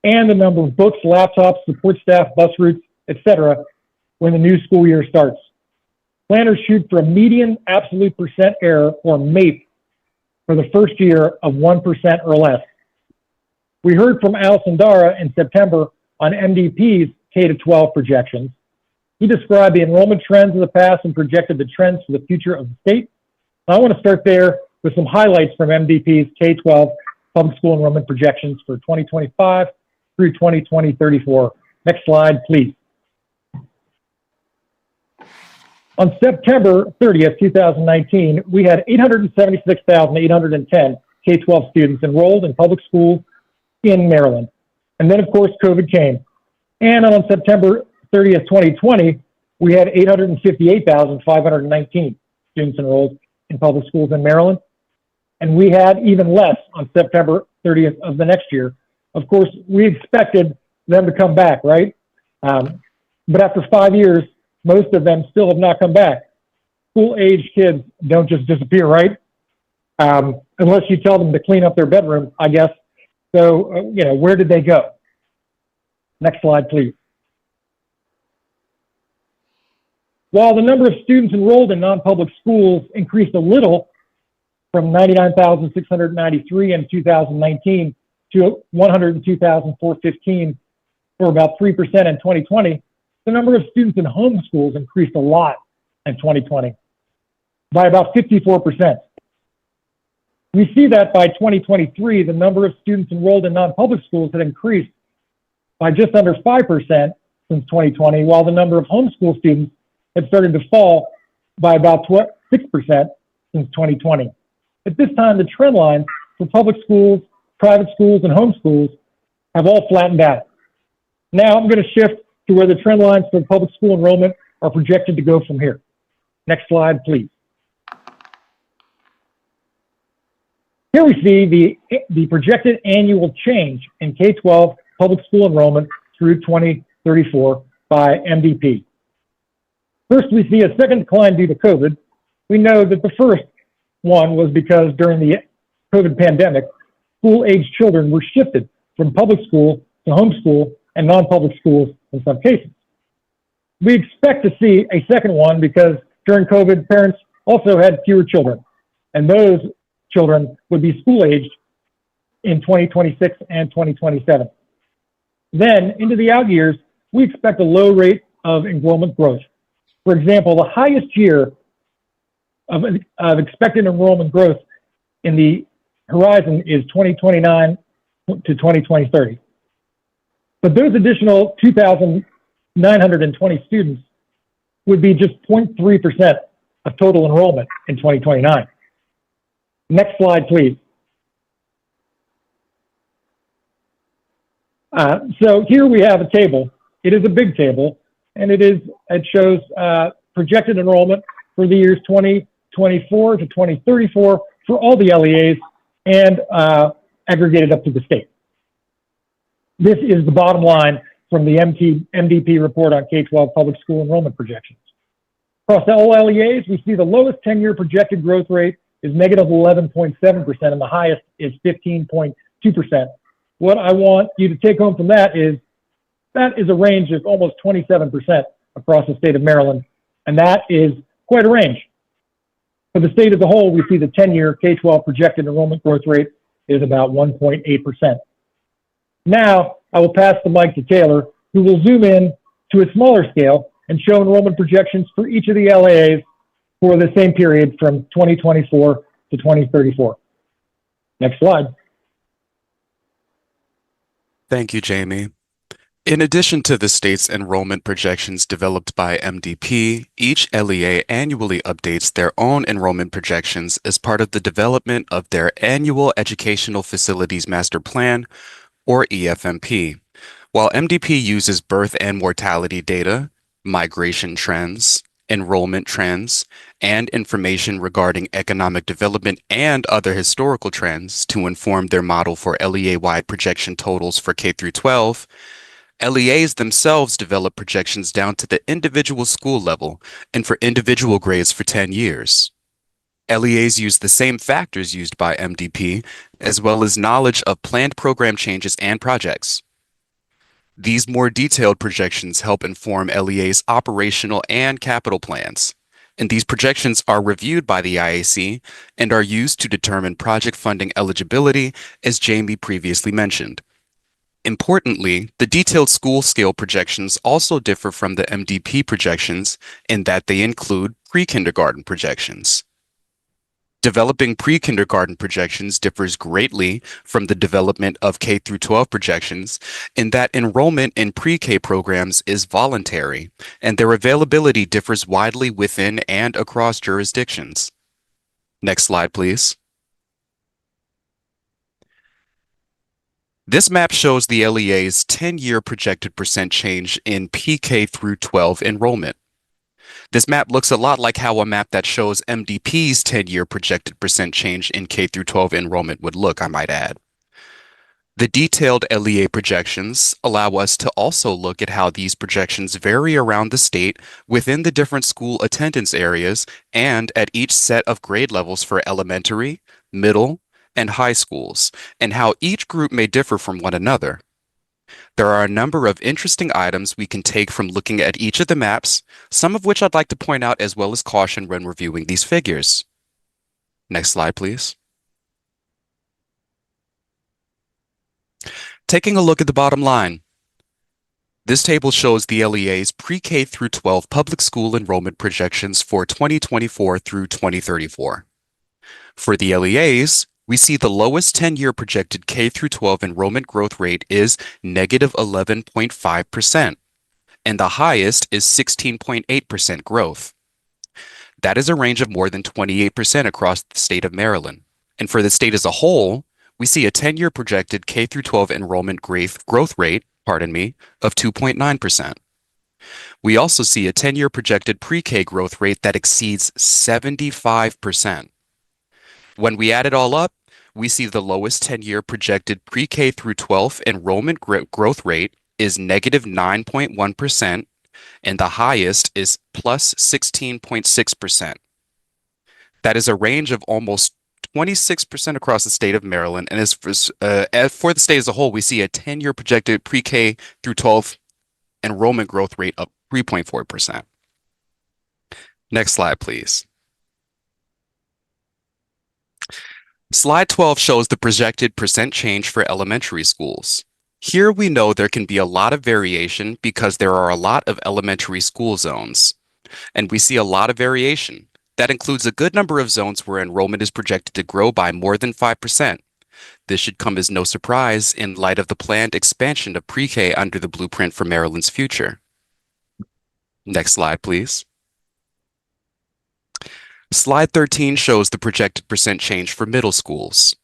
and the number of books, laptops, support staff, bus routes, etc. when the new school year starts. Planners shoot for a median absolute percent error, or MAPE, for the first year of 1% or less. We heard from Al Sandara in September on MDP's K-12 projections. He described the enrollment trends of the past and projected the trends for the future of the state. I want to start there with some highlights from MDP's K-12 public school enrollment projections for 2025 through 2034. Next slide, please. On September 30th, 2019, we had 876,810 K-12 students enrolled in public schools in Maryland. And then, of course, COVID came. And on September 30th, 2020, we had 858,519 students enrolled in public schools in Maryland. And we had even less on September 30th of the next year, Of course, we expected them to come back, right? But after 5 years, most of them still have not come back. School-aged kids don't just disappear, right? Unless you tell them to clean up their bedroom, I guess. So, where did they go? Next slide, please. While the number of students enrolled in non-public schools increased a little from 99,693 in 2019 to 102,415 for about 3% in 2020, the number of students in home schools increased a lot in 2020 by about 54%. We see that by 2023, the number of students enrolled in non-public schools had increased by just under 5% since 2020, while the number of homeschool students had started to fall by about 6% since 2020. At this time, the trend lines for public schools, private schools, and homeschools have all flattened out. Now I'm going to shift to where the trend lines for public school enrollment are projected to go from here. Next slide, please. Here we see the projected annual change in K-12 public school enrollment through 2034 by MDP. First, we see a second decline due to COVID. We know that the first one was because during the COVID pandemic, school-aged children were shifted from public school to homeschool and non-public schools in some cases. We expect to see a second one because during COVID, parents also had fewer children, and those children would be school-aged in 2026 and 2027. Then, into the out years, we expect a low rate of enrollment growth. For example, the highest year of expected enrollment growth in the horizon is 2029 to 2030. But those additional 2,920 students would be just 0.3% of total enrollment in 2029. Next slide, please. So here we have a table. It is a big table, and it shows projected enrollment for the years 2024 to 2034 for all the LEAs and aggregated up to the state. This is the bottom line from the MDP report on K-12 public school enrollment projections. Across all LEAs, we see the lowest 10-year projected growth rate is negative 11.7%, and the highest is 15.2%. What I want you to take home from that is a range of almost 27% across the state of Maryland, and that is quite a range. For the state as a whole, we see the 10-year K-12 projected enrollment growth rate is about 1.8%. Now, I will pass the mic to Taylor, who will zoom in to a smaller scale and show enrollment projections for each of the LAAs for the same period from 2024 to 2034. Next slide. Thank you, Jamie. In addition to the state's enrollment projections developed by MDP, each LEA annually updates their own enrollment projections as part of the development of their annual Educational Facilities Master Plan, or EFMP. While MDP uses birth and mortality data, migration trends, enrollment trends, and information regarding economic development and other historical trends to inform their model for LEA-wide projection totals for K through 12, LEAs themselves develop projections down to the individual school level and for individual grades for 10 years. LEAs use the same factors used by MDP, as well as knowledge of planned program changes and projects. These more detailed projections help inform LEA's operational and capital plans, and these projections are reviewed by the IAC and are used to determine project funding eligibility, as Jamie previously mentioned. Importantly, the detailed school scale projections also differ from the MDP projections in that they include pre-kindergarten projections. Developing pre-kindergarten projections differs greatly from the development of K through 12 projections in that enrollment in pre-K programs is voluntary, and their availability differs widely within and across jurisdictions. Next slide, please. This map shows the LEA's 10-year projected percent change in PK through 12 enrollment. This map looks a lot like how a map that shows MDP's 10-year projected percent change in K through 12 enrollment would look, I might add. The detailed LEA projections allow us to also look at how these projections vary around the state within the different school attendance areas and at each set of grade levels for elementary, middle, and high schools, and how each group may differ from one another. There are a number of interesting items we can take from looking at each of the maps, some of which I'd like to point out as well as caution when reviewing these figures. Next slide, please. Taking a look at the bottom line. This table shows the LEA's pre-K through 12 public school enrollment projections for 2024 through 2034. For the LEAs, we see the lowest 10-year projected K through 12 enrollment growth rate is negative 11.5%, and the highest is 16.8% growth. That is a range of more than 28% across the state of Maryland. And for the state as a whole, we see a 10-year projected K through 12 enrollment growth rate, of 2.9%. We also see a 10-year projected pre-K growth rate that exceeds 75%. When we add it all up, we see the lowest 10-year projected pre-K through 12 enrollment growth rate is negative 9.1%, and the highest is plus 16.6%. That is a range of almost 26% across the state of Maryland, and as for the state as a whole, we see a 10-year projected pre-K through 12 enrollment growth rate of 3.4%. Next slide, please. Slide 12 shows the projected percent change for elementary schools. Here we know there can be a lot of variation because there are a lot of elementary school zones, and we see a lot of variation. That includes a good number of zones where enrollment is projected to grow by more than 5%. This should come as no surprise in light of the planned expansion of pre-K under the Blueprint for Maryland's Future. Next slide, please. Slide 13 shows the projected percent change for middle schools.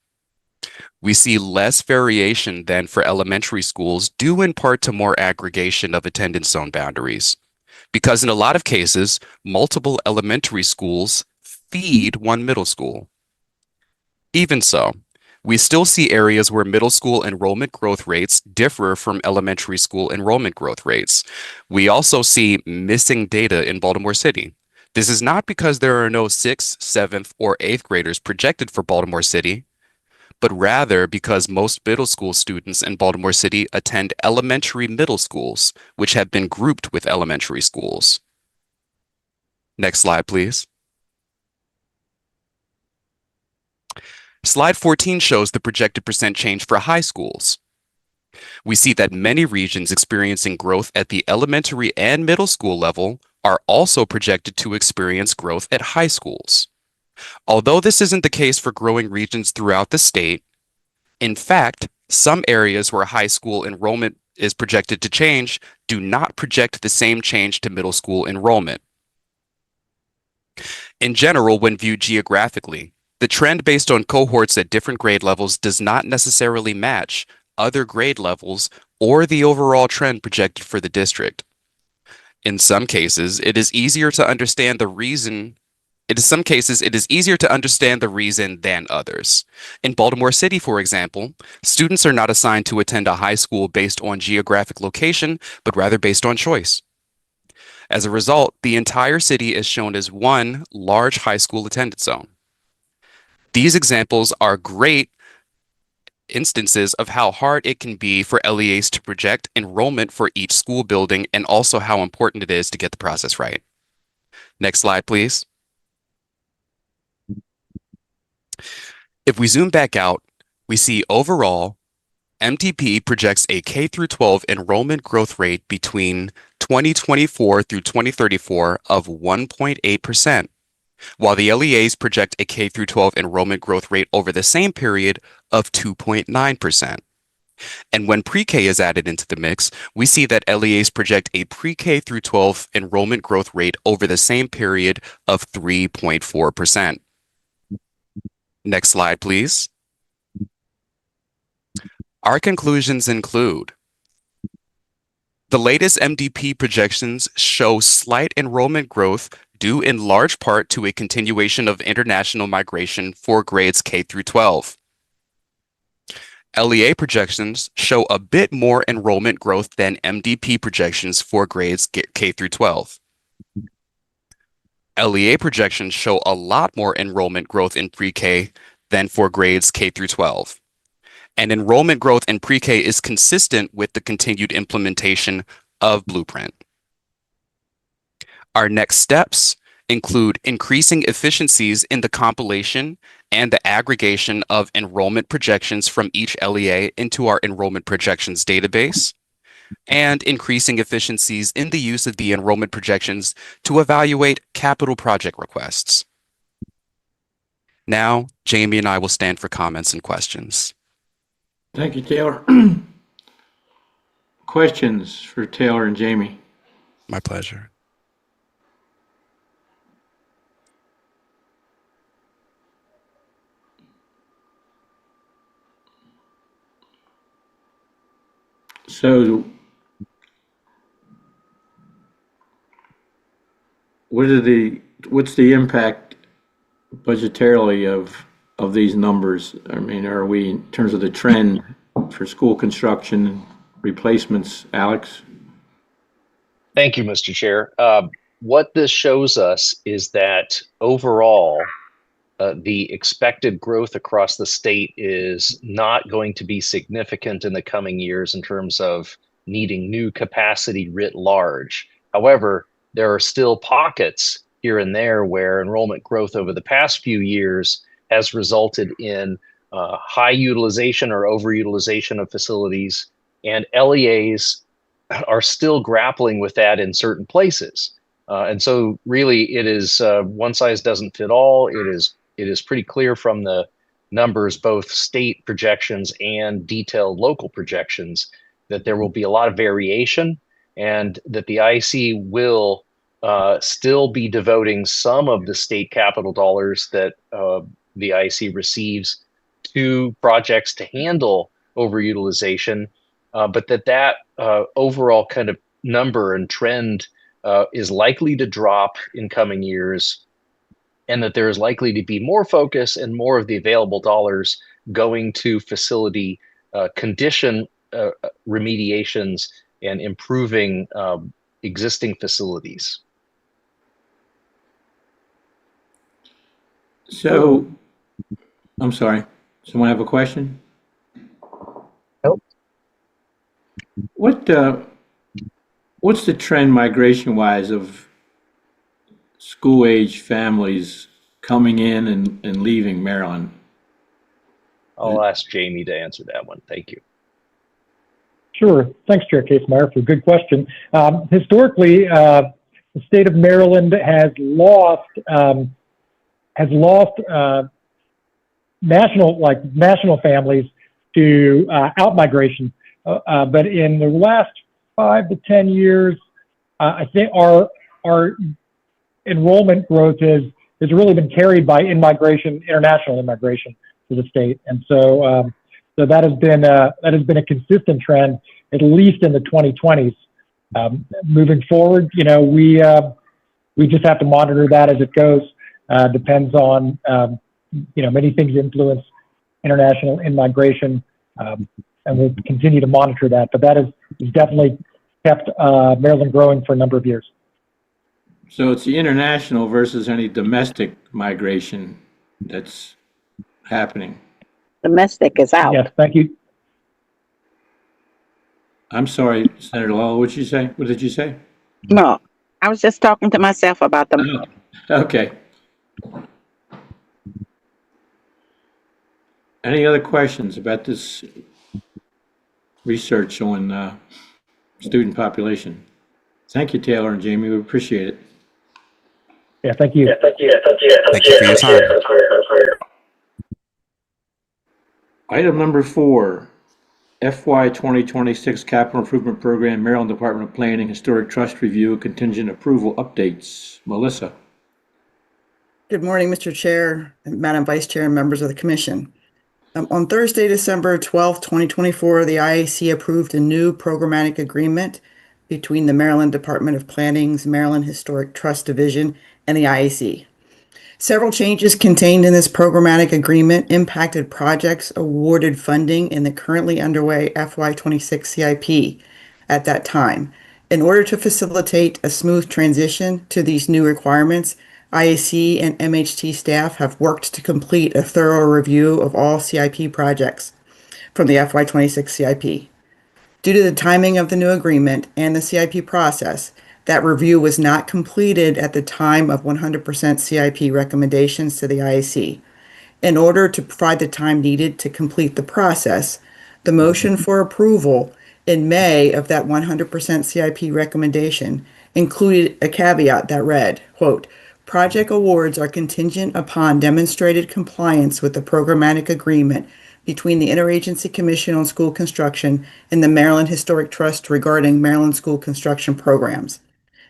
We see less variation than for elementary schools, due in part to more aggregation of attendance zone boundaries. Because in a lot of cases, multiple elementary schools feed one middle school. Even so, we still see areas where middle school enrollment growth rates differ from elementary school enrollment growth rates. We also see missing data in Baltimore City. This is not because there are no 6th, 7th, or 8th graders projected for Baltimore City, but rather because most middle school students in Baltimore City attend elementary middle schools, which have been grouped with elementary schools. Next slide, please. Slide 14 shows the projected percent change for high schools. We see that many regions experiencing growth at the elementary and middle school level are also projected to experience growth at high schools. Although this isn't the case for growing regions throughout the state, in fact, some areas where high school enrollment is projected to change do not project the same change to middle school enrollment. In general, when viewed geographically, the trend based on cohorts at different grade levels does not necessarily match other grade levels or the overall trend projected for the district. In some cases, it is easier to understand the reason than others. In Baltimore City, for example, students are not assigned to attend a high school based on geographic location, but rather based on choice. As a result, the entire city is shown as one large high school attendance zone. These examples are great instances of how hard it can be for LEAs to project enrollment for each school building and also how important it is to get the process right. Next slide, please. If we zoom back out, we see overall, MTP projects a K through 12 enrollment growth rate between 2024 through 2034 of 1.8%, while the LEAs project a K through 12 enrollment growth rate over the same period of 2.9%. And when pre-K is added into the mix, we see that LEAs project a pre-K through 12 enrollment growth rate over the same period of 3.4%. Next slide, please. Our conclusions include: the latest MDP projections show slight enrollment growth due in large part to a continuation of international migration for grades K through 12. LEA projections show a bit more enrollment growth than MDP projections for grades K through 12. LEA projections show a lot more enrollment growth in pre-K than for grades K through 12. And enrollment growth in pre-K is consistent with the continued implementation of Blueprint. Our next steps include increasing efficiencies in the compilation and the aggregation of enrollment projections from each LEA into our enrollment projections database, and increasing efficiencies in the use of the enrollment projections to evaluate capital project requests. Now, Jamie and I will stand for comments and questions. Thank you, Taylor. Questions for Taylor and Jamie? My pleasure. So, what's the impact budgetarily of these numbers? I mean, are we, in terms of the trend for school construction and replacements, Alex? Thank you, Mr. Chair. What this shows us is that overall, the expected growth across the state is not going to be significant in the coming years in terms of needing new capacity writ large. However, there are still pockets here and there where enrollment growth over the past few years has resulted in high utilization or overutilization of facilities, and LEAs are still grappling with that in certain places. And so really it is one size doesn't fit all. It is pretty clear from the numbers, both state projections and detailed local projections, that there will be a lot of variation, and that the IAC will still be devoting some of the state capital dollars that the IAC receives to projects to handle overutilization, but that overall kind of number and trend is likely to drop in coming years, and that there is likely to be more focus and more of the available dollars going to facility condition remediations and improving existing facilities. So, I'm sorry, someone have a question? Nope. What's the trend migration-wise of school-age families coming in and leaving Maryland? I'll ask Jamie to answer that one. Thank you. Sure. Thanks, Chair Casemeyer, for a good question. Historically, the state of Maryland has lost national families to outmigration, but in the last 5 to 10 years, I think our enrollment growth has really been carried by international immigration to the state, and so that has been a consistent trend, at least in the 2020s. Moving forward, we just have to monitor that as it goes. Depends on many things influence international immigration, and we'll continue to monitor that. But that has definitely kept Maryland growing for a number of years. So it's the international versus any domestic migration that's happening. Domestic is out. Yes, thank you. I'm sorry, Senator Lawler, what did you say? What did you say? No, I was just talking to myself about them. Oh, okay. Any other questions about this research on student population? Thank you, Taylor and Jamie. We appreciate it. Yeah, thank you. Thank you for your time. Item number 4, FY 2026 Capital Improvement Program, Maryland Department of Planning, Historic Trust Review, Contingent Approval Updates. Melissa. Good morning, Mr. Chair, Madam Vice Chair, and members of the Commission. On Thursday, December 12, 2024, the IAC approved a new programmatic agreement between the Maryland Department of Planning's Maryland Historic Trust Division and the IAC. Several changes contained in this programmatic agreement impacted projects awarded funding in the currently underway FY26 CIP at that time. In order to facilitate a smooth transition to these new requirements, IAC and MHT staff have worked to complete a thorough review of all CIP projects from the FY26 CIP. Due to the timing of the new agreement and the CIP process, that review was not completed at the time of 100% CIP recommendations to the IAC. In order to provide the time needed to complete the process, the motion for approval in May of that 100% CIP recommendation included a caveat that read, quote, "Project awards are contingent upon demonstrated compliance with the programmatic agreement between the Interagency Commission on School Construction and the Maryland Historic Trust regarding Maryland school construction programs."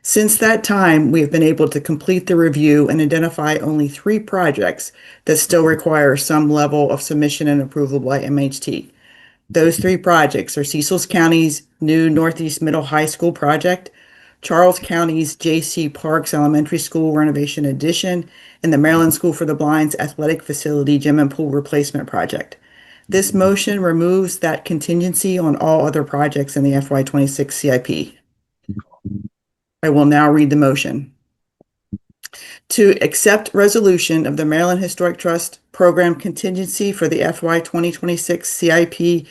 Since that time, we have been able to complete the review and identify only 3 projects that still require some level of submission and approval by MHT. Those 3 projects are Cecil County's new Northeast Middle High School project, Charles County's J.C. Parks Elementary School renovation addition, and the Maryland School for the Blind's athletic facility gym and pool replacement project. This motion removes that contingency on all other projects in the FY26 CIP. I will now read the motion. To accept resolution of the Maryland Historic Trust program contingency for the FY 2026 CIP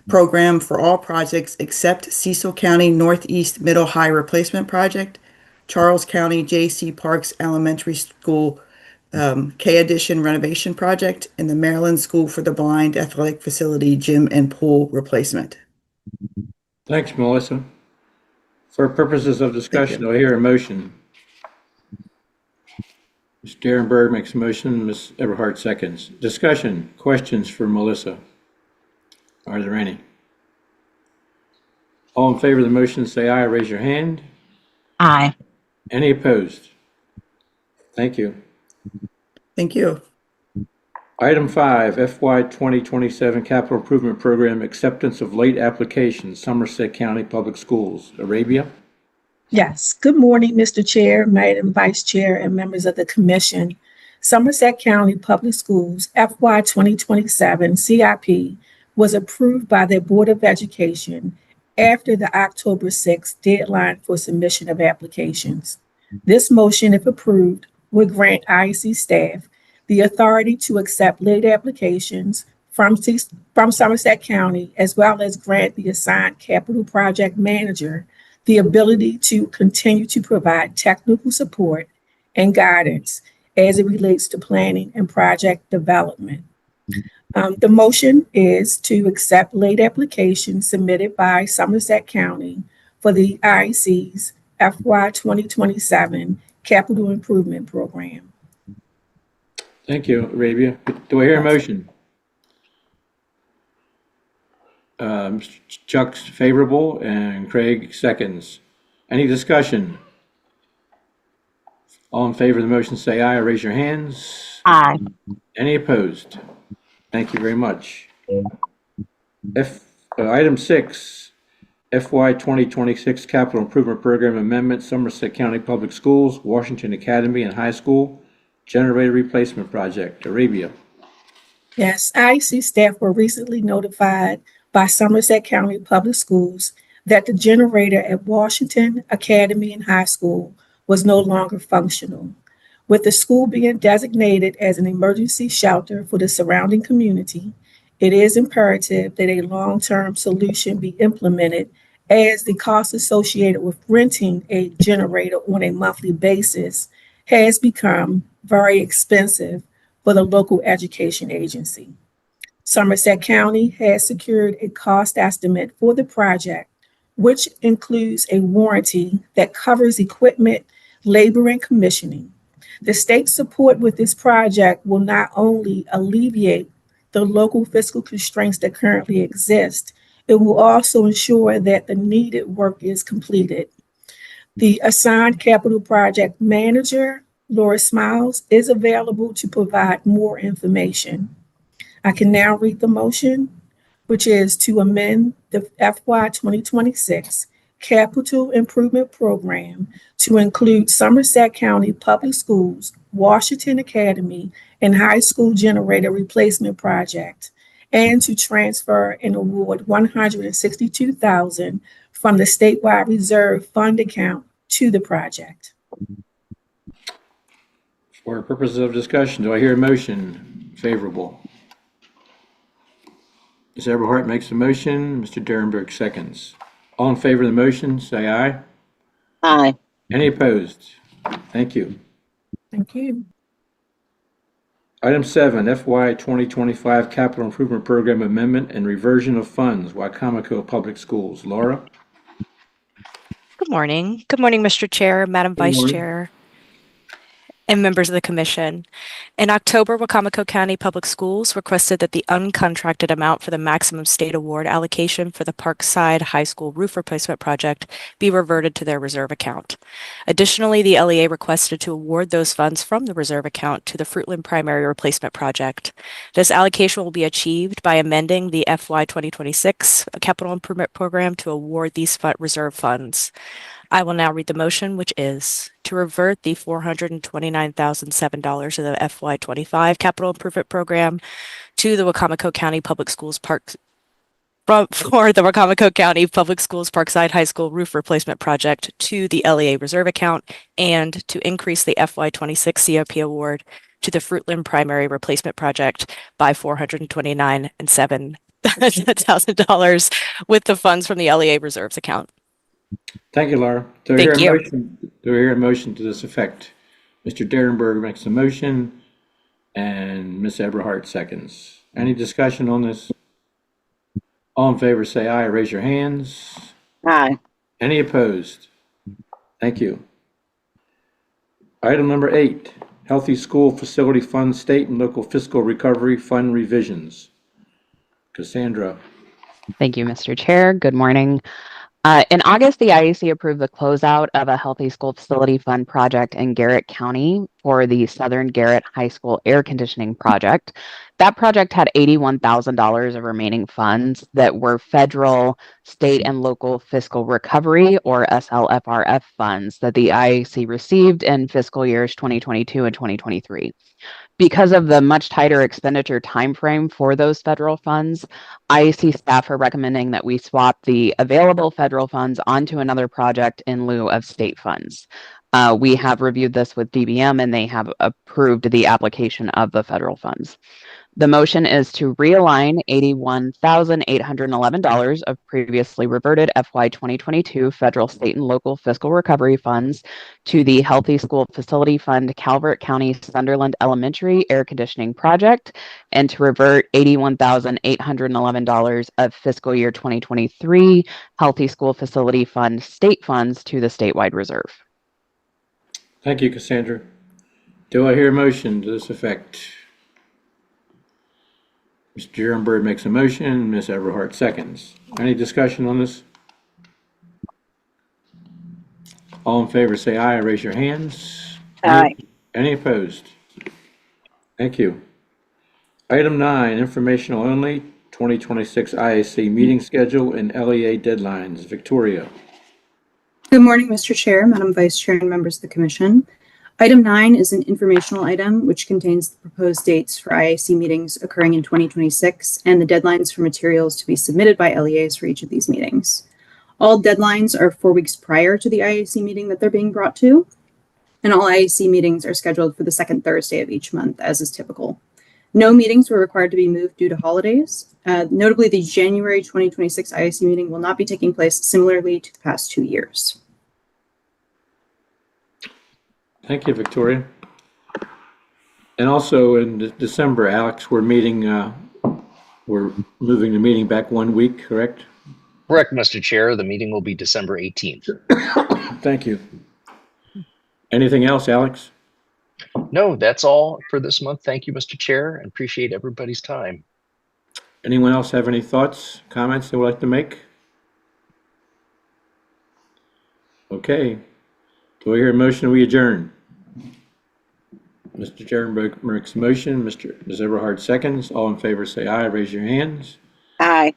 program for all projects except Cecil County Northeast Middle High Replacement Project, Charles County J.C. Parks Elementary School K Addition Renovation Project, and the Maryland School for the Blind Athletic Facility Gym and Pool Replacement. Thanks, Melissa. For purposes of discussion, do I hear a motion? Ms. Derenberg makes a motion, Ms. Everhart seconds. Discussion, questions for Melissa? Are there any? All in favor of the motion, say aye. Raise your hand. Aye. Any opposed? Thank you. Thank you. Item 5, FY 2027 Capital Improvement Program Acceptance of Late Applications, Somerset County Public Schools. Arabia? Yes. Good morning, Mr. Chair, Madam Vice Chair, and members of the Commission. Somerset County Public Schools FY 2027 CIP was approved by their Board of Education after the October 6th deadline for submission of applications. This motion, if approved, would grant IAC staff the authority to accept late applications from Somerset County, as well as grant the assigned capital project manager the ability to continue to provide technical support and guidance as it relates to planning and project development. The motion is to accept late applications submitted by Somerset County for the IAC's FY 2027 Capital Improvement Program. Thank you, Arabia. Do I hear a motion? Chuck's favorable and Craig seconds. Any discussion? All in favor of the motion, say aye or raise your hands. Aye. Any opposed? Thank you very much. Item 6, FY 2026 Capital Improvement Program Amendment, Somerset County Public Schools, Washington Academy and High School, Generator Replacement Project. Arabia. Yes, IAC staff were recently notified by Somerset County Public Schools that the generator at Washington Academy and High School was no longer functional. With the school being designated as an emergency shelter for the surrounding community, it is imperative that a long-term solution be implemented, as the cost associated with renting a generator on a monthly basis has become very expensive for the local education agency. Somerset County has secured a cost estimate for the project, which includes a warranty that covers equipment, labor, and commissioning. The state's support with this project will not only alleviate the local fiscal constraints that currently exist, it will also ensure that the needed work is completed. The assigned capital project manager, Laura Smiles, is available to provide more information. I can now read the motion, which is to amend the FY 2026 Capital Improvement Program to include Somerset County Public Schools, Washington Academy, and High School Generator Replacement Project, and to transfer and award $162,000 from the statewide reserve fund account to the project. For purposes of discussion, do I hear a motion favorable? Ms. Everhart makes a motion, Mr. Derenberg seconds. All in favor of the motion, say aye. Aye. Any opposed? Thank you. Thank you. Item 7, FY 2025 Capital Improvement Program Amendment and Reversion of Funds, Wycomico Public Schools. Laura? Good morning. Good morning, Mr. Chair, Madam Good Vice morning. Chair, and members of the Commission. In October, Wycomico County Public Schools requested that the uncontracted amount for the maximum state award allocation for the Parkside High School roof replacement project be reverted to their reserve account. Additionally, the LEA requested to award those funds from the reserve account to the Fruitland Primary Replacement Project. This allocation will be achieved by amending the FY 2026 Capital Improvement Program to award these reserve funds. I will now read the motion, which is to revert the $429,007 of the FY25 Capital Improvement Program to the Wycomico County Public Schools for the Wycomico County Public Schools Parkside High School roof replacement project to the LEA reserve account, and to increase the FY26 COP award to the Fruitland Primary Replacement Project by $429,007 with the funds from the LEA reserves account. Thank you, Laura. Do I Thank hear a you. motion? Do I hear a motion to this effect? Mr. Derenberg makes a motion, and Ms. Everhart seconds. Any discussion on this? All in favor, say aye. Raise your hands. Aye. Any opposed? Thank you. Item number 8, Healthy School Facility Fund State and Local Fiscal Recovery Fund Revisions. Cassandra. Thank you, Mr. Chair. Good morning. In August, the IAC approved the closeout of a Healthy School Facility Fund project in Garrett County for the Southern Garrett High School air conditioning project. That project had $81,000 of remaining funds that were federal, state, and local fiscal recovery, or SLFRF funds, that the IAC received in fiscal years 2022 and 2023. Because of the much tighter expenditure timeframe for those federal funds, IAC staff are recommending that we swap the available federal funds onto another project in lieu of state funds. We have reviewed this with DBM, and they have approved the application of the federal funds. The motion is to realign $81,811 of previously reverted FY 2022 federal, state, and local fiscal recovery funds to the Healthy School Facility Fund Calvert County Sunderland Elementary Air Conditioning Project, and to revert $81,811 of fiscal year 2023 Healthy School Facility Fund state funds to the statewide reserve. Thank you, Cassandra. Do I hear a motion to this effect? Mr. Derenberg makes a motion, Ms. Everhart seconds. Any discussion on this? All in favor, say aye. Raise your hands. Aye. Any opposed? Thank you. Item 9, informational only, 2026 IAC meeting schedule and LEA deadlines. Victoria. Good morning, Mr. Chair, Madam Vice Chair, and members of the Commission. Item 9 is an informational item which contains the proposed dates for IAC meetings occurring in 2026 and the deadlines for materials to be submitted by LEAs for each of these meetings. All deadlines are 4 weeks prior to the IAC meeting that they're being brought to, and all IAC meetings are scheduled for the second Thursday of each month, as is typical. No meetings were required to be moved due to holidays. Notably, the January 2026 IAC meeting will not be taking place similarly to the past 2 years. Thank you, Victoria. And also in December, Alex, we're moving the meeting back 1 week, correct? Correct, Mr. Chair. The meeting will be December 18th. Thank you. Anything else, Alex? No, that's all for this month. Thank you, Mr. Chair, and appreciate everybody's time. Anyone else have any thoughts, comments they would like to make? Okay. Do I hear a motion we adjourn? Mr. Derenberg makes a motion. Ms. Everhart seconds. All in favor say aye. Raise your hands. Aye.